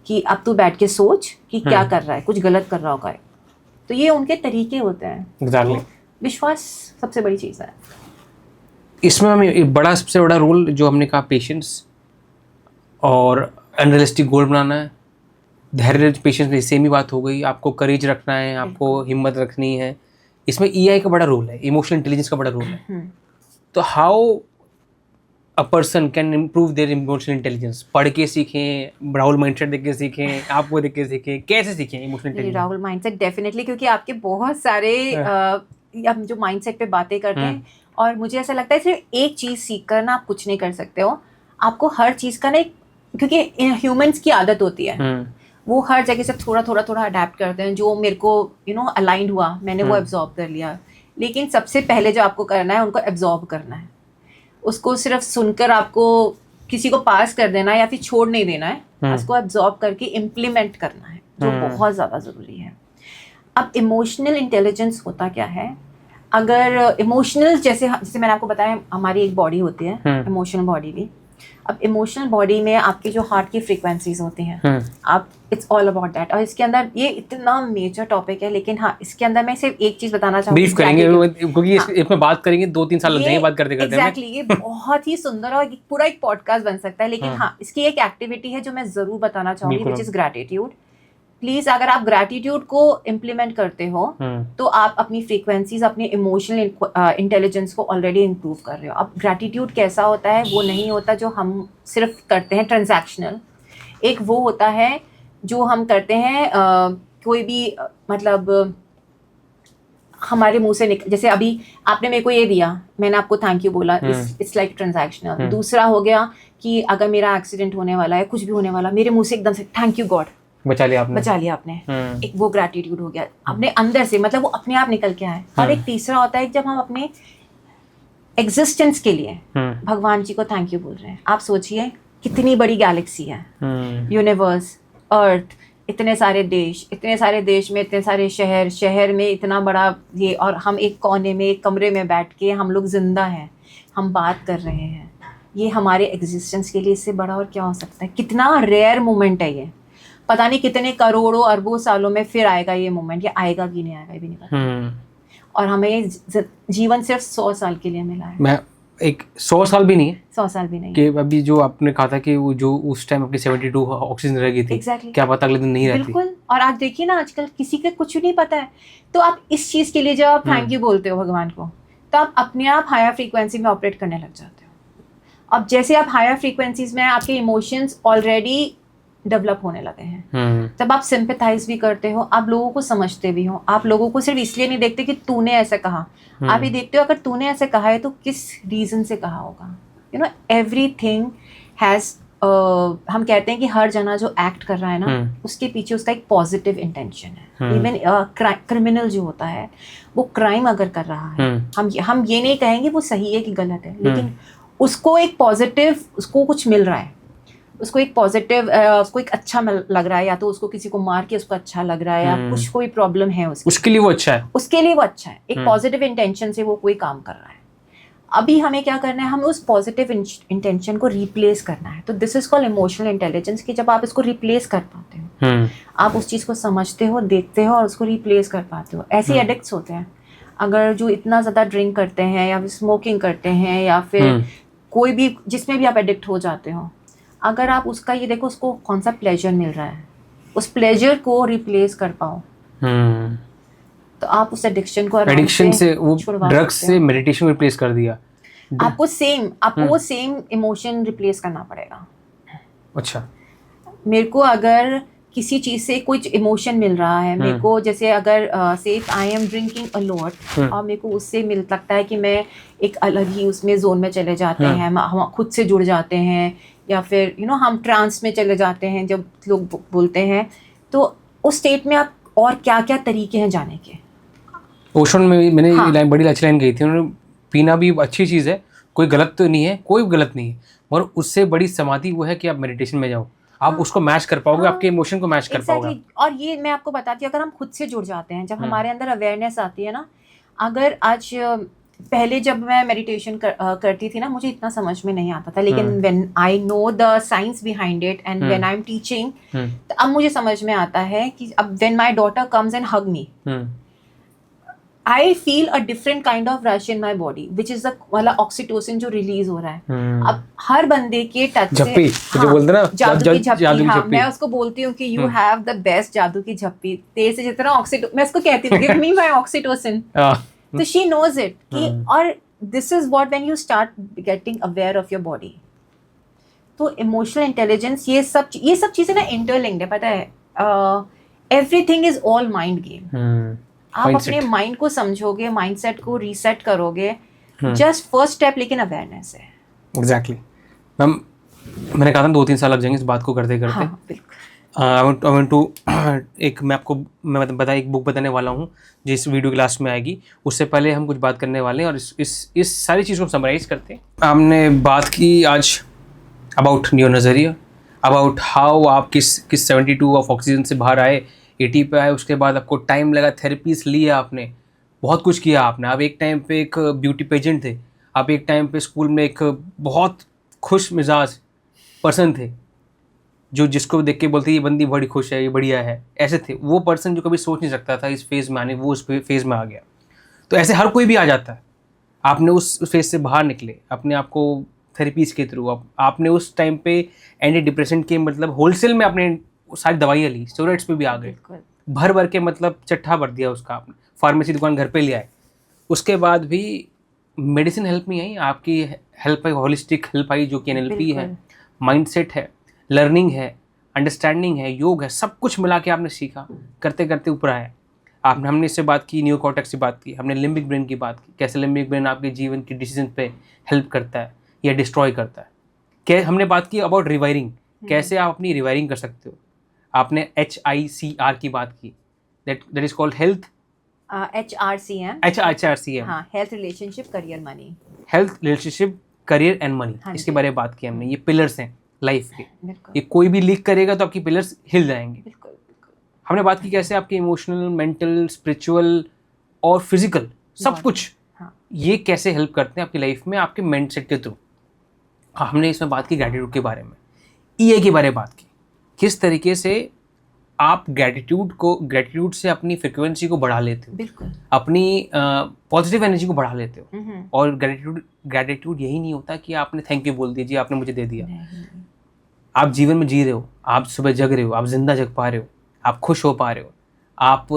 कि अब तू बैठ के सोच कि क्या कर रहा है, कुछ गलत कर रहा होगा। तो ये उनके तरीके होते हैं। exactly. तो विश्वास सबसे बड़ी चीज है। इसमें हमें एक बड़ा सबसे बड़ा रोल जो हमने कहा पेशेंस और अनरियलिस्टिक गोल बनाना है, धैर्य पेशेंस में सेम ही बात हो गई, आपको करेज रखना है, आपको हिम्मत रखनी है। इसमें ईआई का बड़ा रोल है, इमोशनल इंटेलिजेंस का बड़ा रोल है। तो how a person can improve their emotional intelligence? पढ़ के सीखें, राहुल माइंडसेट देख के सीखें, आपको देख के सीखें, कैसे सीखें emotional intelligence? Rahul mindset definitely, क्योंकि आपके बहुत सारे हम जो माइंडसेट पे बातें करते हैं, और मुझे ऐसा लगता है सिर्फ एक चीज़ सीख कर ना आप कुछ नहीं कर सकते हो। आपको हर चीज़ का ना क्योंकि ह्यूमंस की आदत होती है, वो हर जगह से थोड़ा थोड़ा थोड़ा अडेप्ट करते हैं। जो मेरे को अलाइंड हुआ, मैंने वो एब्जॉर्ब कर लिया। लेकिन सबसे पहले जो आपको करना है, उनको एब्जॉर्ब करना है। उसको सिर्फ सुनकर आपको किसी को पास कर देना या फिर छोड़ नहीं देना है, उसको एब्जॉर्ब करके इम्प्लीमेंट करना है, जो बहुत ज़्यादा ज़रूरी है। अब इमोशनल इंटेलिजेंस होता क्या है? अगर इमोशनल जैसे मैंने आपको बताया, हमारी एक बॉडी होती है, इमोशनल बॉडी भी। अब इमोशनल बॉडी में आपकी जो हार्ट की फ्रीक्वेंसीज होती हैं, आप इट्स ऑल अबाउट दैट। और इसके अंदर ये इतना मेजर टॉपिक है, लेकिन हाँ, इसके अंदर मैं सिर्फ एक चीज बताना चाहूँगी, ब्रीफ करेंगे क्योंकि इसमें बात करेंगे 2-3 साल लग जाएंगे बात करते करते। एग्जैक्टली, ये बहुत ही सुंदर और पूरा एक पॉडकास्ट बन सकता है। लेकिन हाँ, इसकी एक एक्टिविटी है जो मैं जरूर बताना चाहूंगी, विच इज ग्रैटिट्यूड। प्लीज, अगर आप ग्रैटिट्यूड को इम्प्लीमेंट करते हो तो आप अपनी फ्रीक्वेंसीज, अपनी इमोशनल इंटेलिजेंस को ऑलरेडी इम्प्रूव कर रहे हो। अब ग्रैटिट्यूड कैसा होता है? वो नहीं होता जो हम सिर्फ करते हैं ट्रांजैक्शनल। एक वो होता है जो हम करते हैं कोई भी मतलब हमारे मुंह से जैसे अभी आपने मेरे को ये दिया, मैंने आपको थैंक यू बोला, इट्स लाइक ट्रांजैक्शनल। दूसरा हो गया कि अगर मेरा एक्सीडेंट होने वाला है, कुछ भी होने वाला, मेरे मुंह से एकदम से थैंक यू गॉड, बचा लिया आपने। एक वो ग्रैटिट्यूड हो गया अपने अंदर से, मतलब वो अपने आप निकल के आए। और एक तीसरा होता है जब हम अपने एग्जिस्टेंस के लिए भगवान जी को थैंक यू बोल रहे हैं। आप सोचिए कितनी बड़ी गैलेक्सी है, यूनिवर्स, अर्थ, इतने सारे देश में इतने सारे शहर में इतना बड़ा ये, और हम एक कोने में, एक कमरे में बैठ के हम लोग जिंदा हैं, हम बात कर रहे हैं। ये हमारे एग्जिस्टेंस के लिए इससे बड़ा और क्या हो सकता है? कितना रेयर मोमेंट है ये। पता नहीं कितने करोड़ों अरबों सालों में फिर आएगा ये मोमेंट, या आएगा कि नहीं आएगा ये भी नहीं पता। और हमें जीवन सिर्फ 100 साल के लिए मिला है। मैं एक 100 साल भी नहीं है, 100 साल भी नहीं कि अभी जो आपने कहा था कि वो जो उस टाइम अपनी 72 ऑक्सीजन रह गई थी, exactly. क्या पता अगले दिन नहीं रहती। बिल्कुल। और आज देखिए ना, आजकल किसी के कुछ नहीं पता है। तो आप इस चीज के लिए जब आप थैंक यू बोलते हो भगवान को, तो आप अपने आप हायर फ्रीक्वेंसी में ऑपरेट करने लग जाते हो। अब जैसे आप हायर फ्रीक्वेंसीज में, आपके इमोशंस ऑलरेडी डेवलप होने लगे हैं। जब आप सिंपैथाइज भी करते हो, आप लोगों को समझते भी हो, आप लोगों को सिर्फ इसलिए नहीं देखते कि तूने ऐसा कहा, आप ये देखते हो अगर तूने ऐसे कहा है तो किस रीजन से कहा होगा। एवरीथिंग हैज, हम कहते हैं कि हर जना जो एक्ट कर रहा है ना, उसके पीछे उसका एक पॉजिटिव इंटेंशन है। इवन क्रिमिनल जो होता है, वो क्राइम अगर कर रहा है, हम ये नहीं कहेंगे वो सही है कि गलत है, लेकिन उसको एक पॉजिटिव, उसको कुछ मिल रहा है, उसको एक पॉजिटिव, उसको एक अच्छा लग रहा है, या तो उसको किसी को मार के उसको अच्छा लग रहा है, या कुछ कोई प्रॉब्लम है उसके लिए वो अच्छा है, उसके लिए वो अच्छा है। एक पॉजिटिव इंटेंशन से वो कोई काम कर रहा है। अभी हमें क्या करना है? हमें उस पॉजिटिव इंटेंशन को रिप्लेस करना है। तो this is called emotional intelligence, कि जब आप इसको रिप्लेस कर पाते हो, आप उस चीज़ को समझते हो, देखते हो और उसको रिप्लेस कर पाते हो। ऐसे एडिक्ट्स होते हैं, अगर जो इतना ज़्यादा ड्रिंक करते हैं या फिर स्मोकिंग करते हैं या फिर कोई भी जिसमें भी आप एडिक्ट हो जाते हो, अगर आप उसका ये देखो, उसको कौन सा प्लेजर मिल रहा है, उस प्लेजर को रिप्लेस कर पाओ, तो आप उस एडिक्शन को, एडिक्शन से, वो ड्रग्स से मेडिटेशन रिप्लेस कर दिया, आपको वो सेम इमोशन रिप्लेस करना पड़ेगा। अच्छा, मेरे को अगर किसी चीज से कुछ इमोशन मिल रहा है, मेरे को जैसे अगर से I am drinking a lot, और मेरे को उससे मिल लगता है कि मैं एक अलग ही उसमें जोन में चले जाते हैं, हम खुद से जुड़ जाते हैं, या फिर हम ट्रांस में चले जाते हैं जब लोग बोलते हैं, तो उस स्टेट में आप और क्या क्या तरीके हैं जाने के। ओशन में मैंने लाइन, बड़ी अच्छी लाइन कही थी उन्होंने, पीना भी अच्छी चीज़ है, कोई गलत तो नहीं है, कोई गलत नहीं है, मगर उससे बड़ी समाधि वो है कि आप मेडिटेशन में जाओ, आप उसको मैच कर पाओगे, आपके इमोशन को मैच कर पाओगे। और ये मैं आपको बताती हूँ, अगर हम खुद से जुड़ जाते हैं, जब हमारे अंदर अवेयरनेस आती है ना, अगर आज पहले जब मैं मेडिटेशन करती थी ना, मुझे इतना समझ में नहीं आता था, लेकिन when I know the science behind it and when I am teaching, तो अब मुझे समझ में आता है कि अब when my daughter comes and hug me, I feel a different kind of rush in my body, which is the वाला ऑक्सीटोसिन जो रिलीज हो रहा है। अब हर बंदे के टच से झप्पी जो बोलते हैं ना, जादू की झप्पी, जादू की हाँ, झप्पी। मैं उसको बोलती हूँ कि you have the best जादू की झप्पी, तेरे से जितना ऑक्सीटो, मैं उसको कहती हूँ give me my oxytocin, तो she knows it कि, और this is what when you start getting aware of your body, तो इमोशनल इंटेलिजेंस ये सब चीजें ना इंटरलिंक्ड है, पता है। Everything is all mind game. आप अपने माइंड को समझोगे, माइंडसेट को रीसेट करोगे, जस्ट फर्स्ट स्टेप लेकिन अवेयरनेस है। एग्जैक्टली मैम, मैंने कहा था 2-3 साल लग जाएंगे इस बात को करते करते। हाँ, बिल्कुल। आई वांट टू एक एक बुक बताने वाला हूँ जिस वीडियो की लास्ट में आएगी। उससे पहले हम कुछ बात करने वाले हैं और इस सारी चीज़ को समराइज करते हैं। हमने बात की आज अबाउट न्यू नज़रिया, अबाउट हाउ आप किस 72 ऑफ ऑक्सीजन से बाहर आए, 80 पे आए, उसके बाद आपको टाइम लगा, थेरेपीज लिए आपने, बहुत कुछ किया आपने। आप एक टाइम पे एक ब्यूटी पेजेंट थे, आप एक टाइम पे स्कूल में एक बहुत खुश मिजाज पर्सन थे जो जिसको देख के बोलते ये बंदी बड़ी खुश है, ये बढ़िया है, ऐसे थे। वो पर्सन जो कभी सोच नहीं सकता था इस फेज़ में आने, वो उस फेज़ में आ गया। तो ऐसे हर कोई भी आ जाता है। आपने उस फेज़ से बाहर निकले अपने आप को थेरेपीज़ के थ्रू। आपने उस टाइम पे एंटी डिप्रेशन के मतलब होलसेल में आपने सारी दवाइयाँ ली, स्टेरॉइड्स पे भी आ गए, भर के मतलब चट्ठा भर दिया उसका, आपने फार्मेसी दुकान घर पे ले आए। उसके बाद भी मेडिसिन हेल्प नहीं आई, आपकी help I, holistic help I जो कि NLP है, माइंडसेट है, लर्निंग है, अंडरस्टैंडिंग है, योग है, सब कुछ मिला के आपने सीखा, करते करते ऊपर आया। हमने इससे बात की, नियोकॉर्टेक्स से बात की, हमने लिम्बिक ब्रेन की बात की, कैसे लिम्बिक ब्रेन आपके जीवन की डिसीजन पे हेल्प करता है या डिस्ट्रॉय करता है। क्या हमने बात की अबाउट रिवायरिंग, कैसे आप अपनी रिवायरिंग कर सकते हो। आपने HICR की बात की, that is called health HRCM, health relationship career money, health relationship career and money, इसके बारे में बात की हमने। ये पिलर्स हैं लाइफ के, ये कोई भी लीक करेगा तो आपकी पिलर्स हिल जाएंगे। बिल्कुल। हमने बात की कैसे आपके इमोशनल, मेंटल, स्पिरिचुअल और फिजिकल सब कुछ ये कैसे हेल्प करते हैं आपकी लाइफ में आपके माइंडसेट के थ्रू। हमने इसमें बात की ग्रैटिट्यूड के बारे में, EA के बारे में बात की, किस तरीके से आप ग्रैटिट्यूड से अपनी फ्रिक्वेंसी को बढ़ा लेते हो, बिल्कुल, अपनी पॉजिटिव एनर्जी को बढ़ा लेते हो। और ग्रैटिट्यूड यही नहीं होता कि आपने थैंक यू बोल दिया, जी आपने मुझे दे दिया। आप जीवन में जी रहे हो, आप सुबह जग रहे हो, आप जिंदा जग पा रहे हो, आप खुश हो पा रहे हो, आप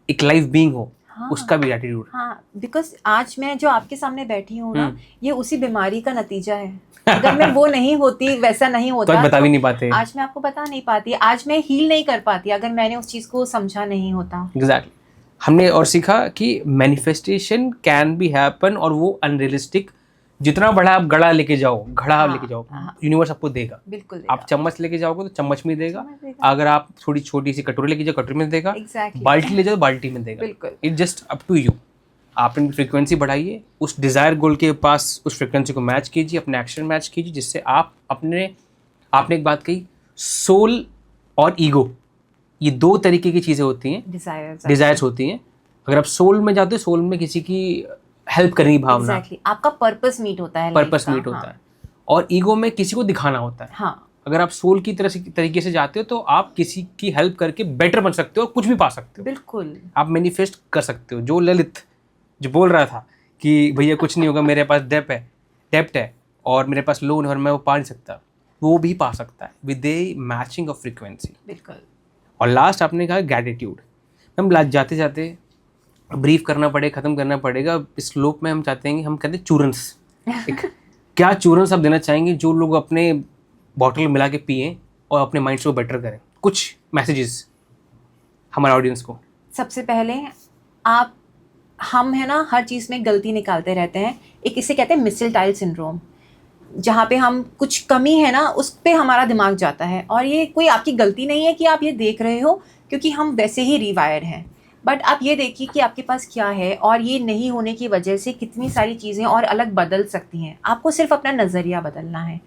एक लाइफ बीइंग हो, उसका भी ग्रैटिट्यूड। हाँ, बिकॉज आज मैं जो आपके सामने बैठी हूँ ना, ये उसी बीमारी का नतीजा है। अगर मैं वो नहीं होती, वैसा नहीं होता, तो बता भी नहीं पाते, आज मैं आपको बता नहीं पाती, आज मैं हील नहीं कर पाती अगर मैंने उस चीज को समझा नहीं होता। एग्जैक्टली। हमने और सीखा कि मैनिफेस्टेशन कैन बी हैपन, और वो अनरियलिस्टिक, जितना बड़ा आप घड़ा लेके जाओ, यूनिवर्स आपको देगा। बिल्कुल देगा। आप चम्मच लेके जाओगे तो चम्मच में देगा, अगर आप थोड़ी छोटी सी कटोरी लेके जाओ कटोरी में देगा, बाल्टी ले जाओ बाल्टी में देगा। It just up to you. आप अपनी फ्रीक्वेंसी बढ़ाइए, उस डिज़ायर गोल के पास उस फ्रीक्वेंसी को मैच कीजिए, अपने एक्शन मैच कीजिए, जिससे आप आपने एक बात कही, सोल और ईगो, ये 2 तरीके की चीज़ें होती हैं, डिज़ायर्स होती हैं। अगर आप सोल में जाते हो, सोल में किसी की हेल्प करने की भावना, आपका पर्पस मीट होता है, और ईगो में किसी को दिखाना होता है। हाँ। अगर आप सोल की तरीके से जाते हो तो आप किसी की हेल्प करके बेटर बन सकते हो और कुछ भी पा सकते हो। बिल्कुल। आप मैनिफेस्ट कर सकते हो। जो ललित जो बोल रहा था कि भैया कुछ नहीं होगा, मेरे पास डेप्ट है और मेरे पास लोन है और मैं वो पा नहीं सकता, वो भी पा सकता है with A matching of frequency. बिल्कुल। और लास्ट आपने कहा ग्रैटिट्यूड। हम जाते जाते ब्रीफ करना पड़ेगा, ख़त्म करना पड़ेगा। इस श्लोक में हम चाहते हैं कि हम कहते हैं चूरन्स, क्या चूरन्स आप देना चाहेंगे जो लोग अपने बॉटल में मिला के पिएं और अपने माइंड को बेटर करें? कुछ मैसेजेस हमारे ऑडियंस को। सबसे पहले हम है ना, हर चीज़ में गलती निकालते रहते हैं। एक इसे कहते हैं मिसलटाइल सिंड्रोम, जहाँ पे हम कुछ कमी है ना, उस पे हमारा दिमाग जाता है। और ये कोई आपकी गलती नहीं है कि आप ये देख रहे हो, क्योंकि हम वैसे ही रिवायर्ड हैं। बट आप ये देखिए कि आपके पास क्या है, और ये नहीं होने की वजह से कितनी सारी चीज़ें और अलग बदल सकती हैं। आपको सिर्फ अपना नज़रिया बदलना है।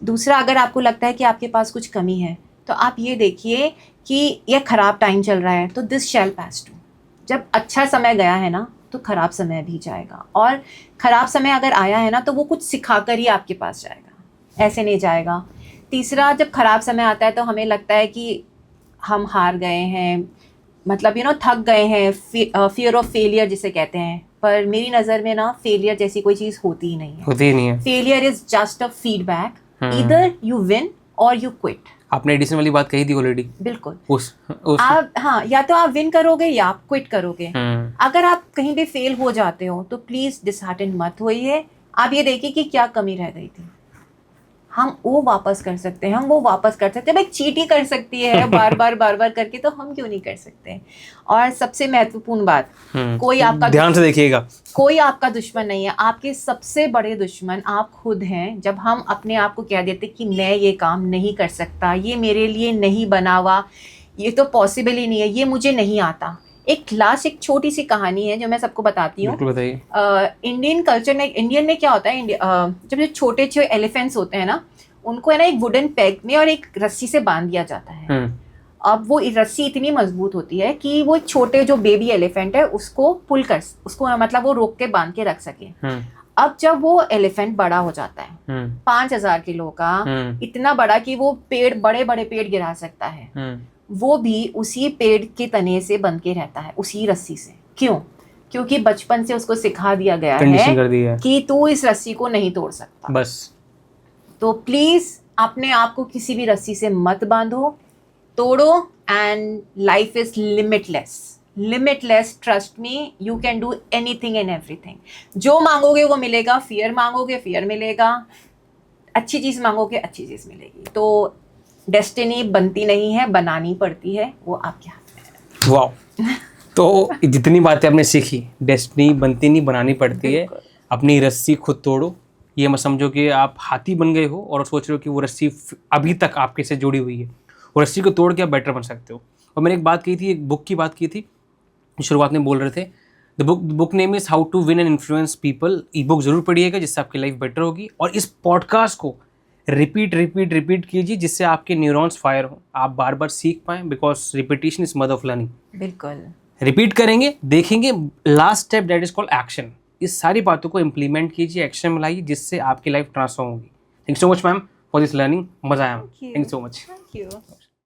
दूसरा, अगर आपको लगता है कि आपके पास कुछ कमी है, तो आप ये देखिए कि यह ख़राब टाइम चल रहा है, तो दिस शैल पास टू। जब अच्छा समय गया है ना, तो ख़राब समय भी जाएगा, और ख़राब समय अगर आया है ना, तो वो कुछ सिखा कर ही आपके पास जाएगा, ऐसे नहीं जाएगा। तीसरा, जब ख़राब समय आता है तो हमें लगता है कि हम हार गए हैं, मतलब थक गए हैं, फियर ऑफ फेलियर जिसे कहते हैं, पर मेरी नज़र में ना फेलियर जैसी कोई चीज़ होती ही नहीं है। होती ही नहीं है। Failure is just a feedback, either you win और यू क्विट। आपने एडिशन वाली बात कही थी ऑलरेडी। बिल्कुल। उस आप हाँ, या तो आप विन करोगे या आप क्विट करोगे। अगर आप कहीं पे फेल हो जाते हो तो प्लीज डिसहार्टन मत होइए। आप ये देखिए कि क्या कमी रह गई थी, हम वो वापस कर सकते हैं, हम वो वापस कर सकते हैं। भाई चीट ही कर सकती है बार बार करके, तो हम क्यों नहीं कर सकते। और सबसे महत्वपूर्ण बात, कोई आपका ध्यान से देखिएगा, कोई आपका दुश्मन नहीं है। आपके सबसे बड़े दुश्मन आप खुद हैं। जब हम अपने आप को कह देते कि मैं ये काम नहीं कर सकता, ये मेरे लिए नहीं बना हुआ, ये तो पॉसिबल ही नहीं है, ये मुझे नहीं आता। एक छोटी सी कहानी है जो मैं सबको बताती हूँ। इंडियन कल्चर में, इंडियन में क्या होता है, जब जो छोटे छोटे एलिफेंट्स होते हैं ना, उनको है ना एक वुडन पेग में और एक रस्सी से बांध दिया जाता है। अब वो रस्सी इतनी मजबूत होती है कि वो छोटे जो बेबी एलिफेंट है उसको पुल कर, उसको मतलब वो रोक के बांध के रख सके। अब जब वो एलिफेंट बड़ा हो जाता है 5,000 किलो का, इतना बड़ा कि वो पेड़, बड़े बड़े पेड़ गिरा सकता है, वो भी उसी पेड़ के तने से बंध के रहता है, उसी रस्सी से। क्यों? क्योंकि बचपन से उसको सिखा दिया गया है कि तू इस रस्सी को नहीं तोड़ सकता। बस। तो प्लीज अपने आप को किसी भी रस्सी से मत बांधो, तोड़ो। And life is limitless, trust me, you can do anything and everything. जो मांगोगे वो मिलेगा, फियर मांगोगे फियर मिलेगा, अच्छी चीज मांगोगे अच्छी चीज मिलेगी। तो डेस्टिनी बनती नहीं है, बनानी पड़ती है, वो आपके हाथ में है। वाह। तो जितनी बातें आपने सीखी, डेस्टिनी बनती नहीं बनानी पड़ती है, अपनी रस्सी खुद तोड़ो। ये मत समझो कि आप हाथी बन गए हो और सोच रहे हो कि वो रस्सी अभी तक आपके से जुड़ी हुई है। वो रस्सी को तोड़ के आप बेटर बन सकते हो। और मैंने एक बात की थी, एक बुक की बात की थी, शुरुआत में बोल रहे थे। The book name is how to win and influence people. Ebook जरूर पढ़िएगा, जिससे आपकी लाइफ बेटर होगी। और इस पॉडकास्ट को रिपीट कीजिए, जिससे आपके न्यूरॉन्स फायर हो, आप बार बार सीख पाएं, because repetition is mother of learning. बिल्कुल। रिपीट करेंगे, देखेंगे, last step that is called action. इस सारी बातों को इंप्लीमेंट कीजिए, एक्शन में लाइए, जिससे आपकी लाइफ ट्रांसफॉर्म होगी। Thank you so much ma'am for this learning. मजा आया। Thank you so much. Thank you.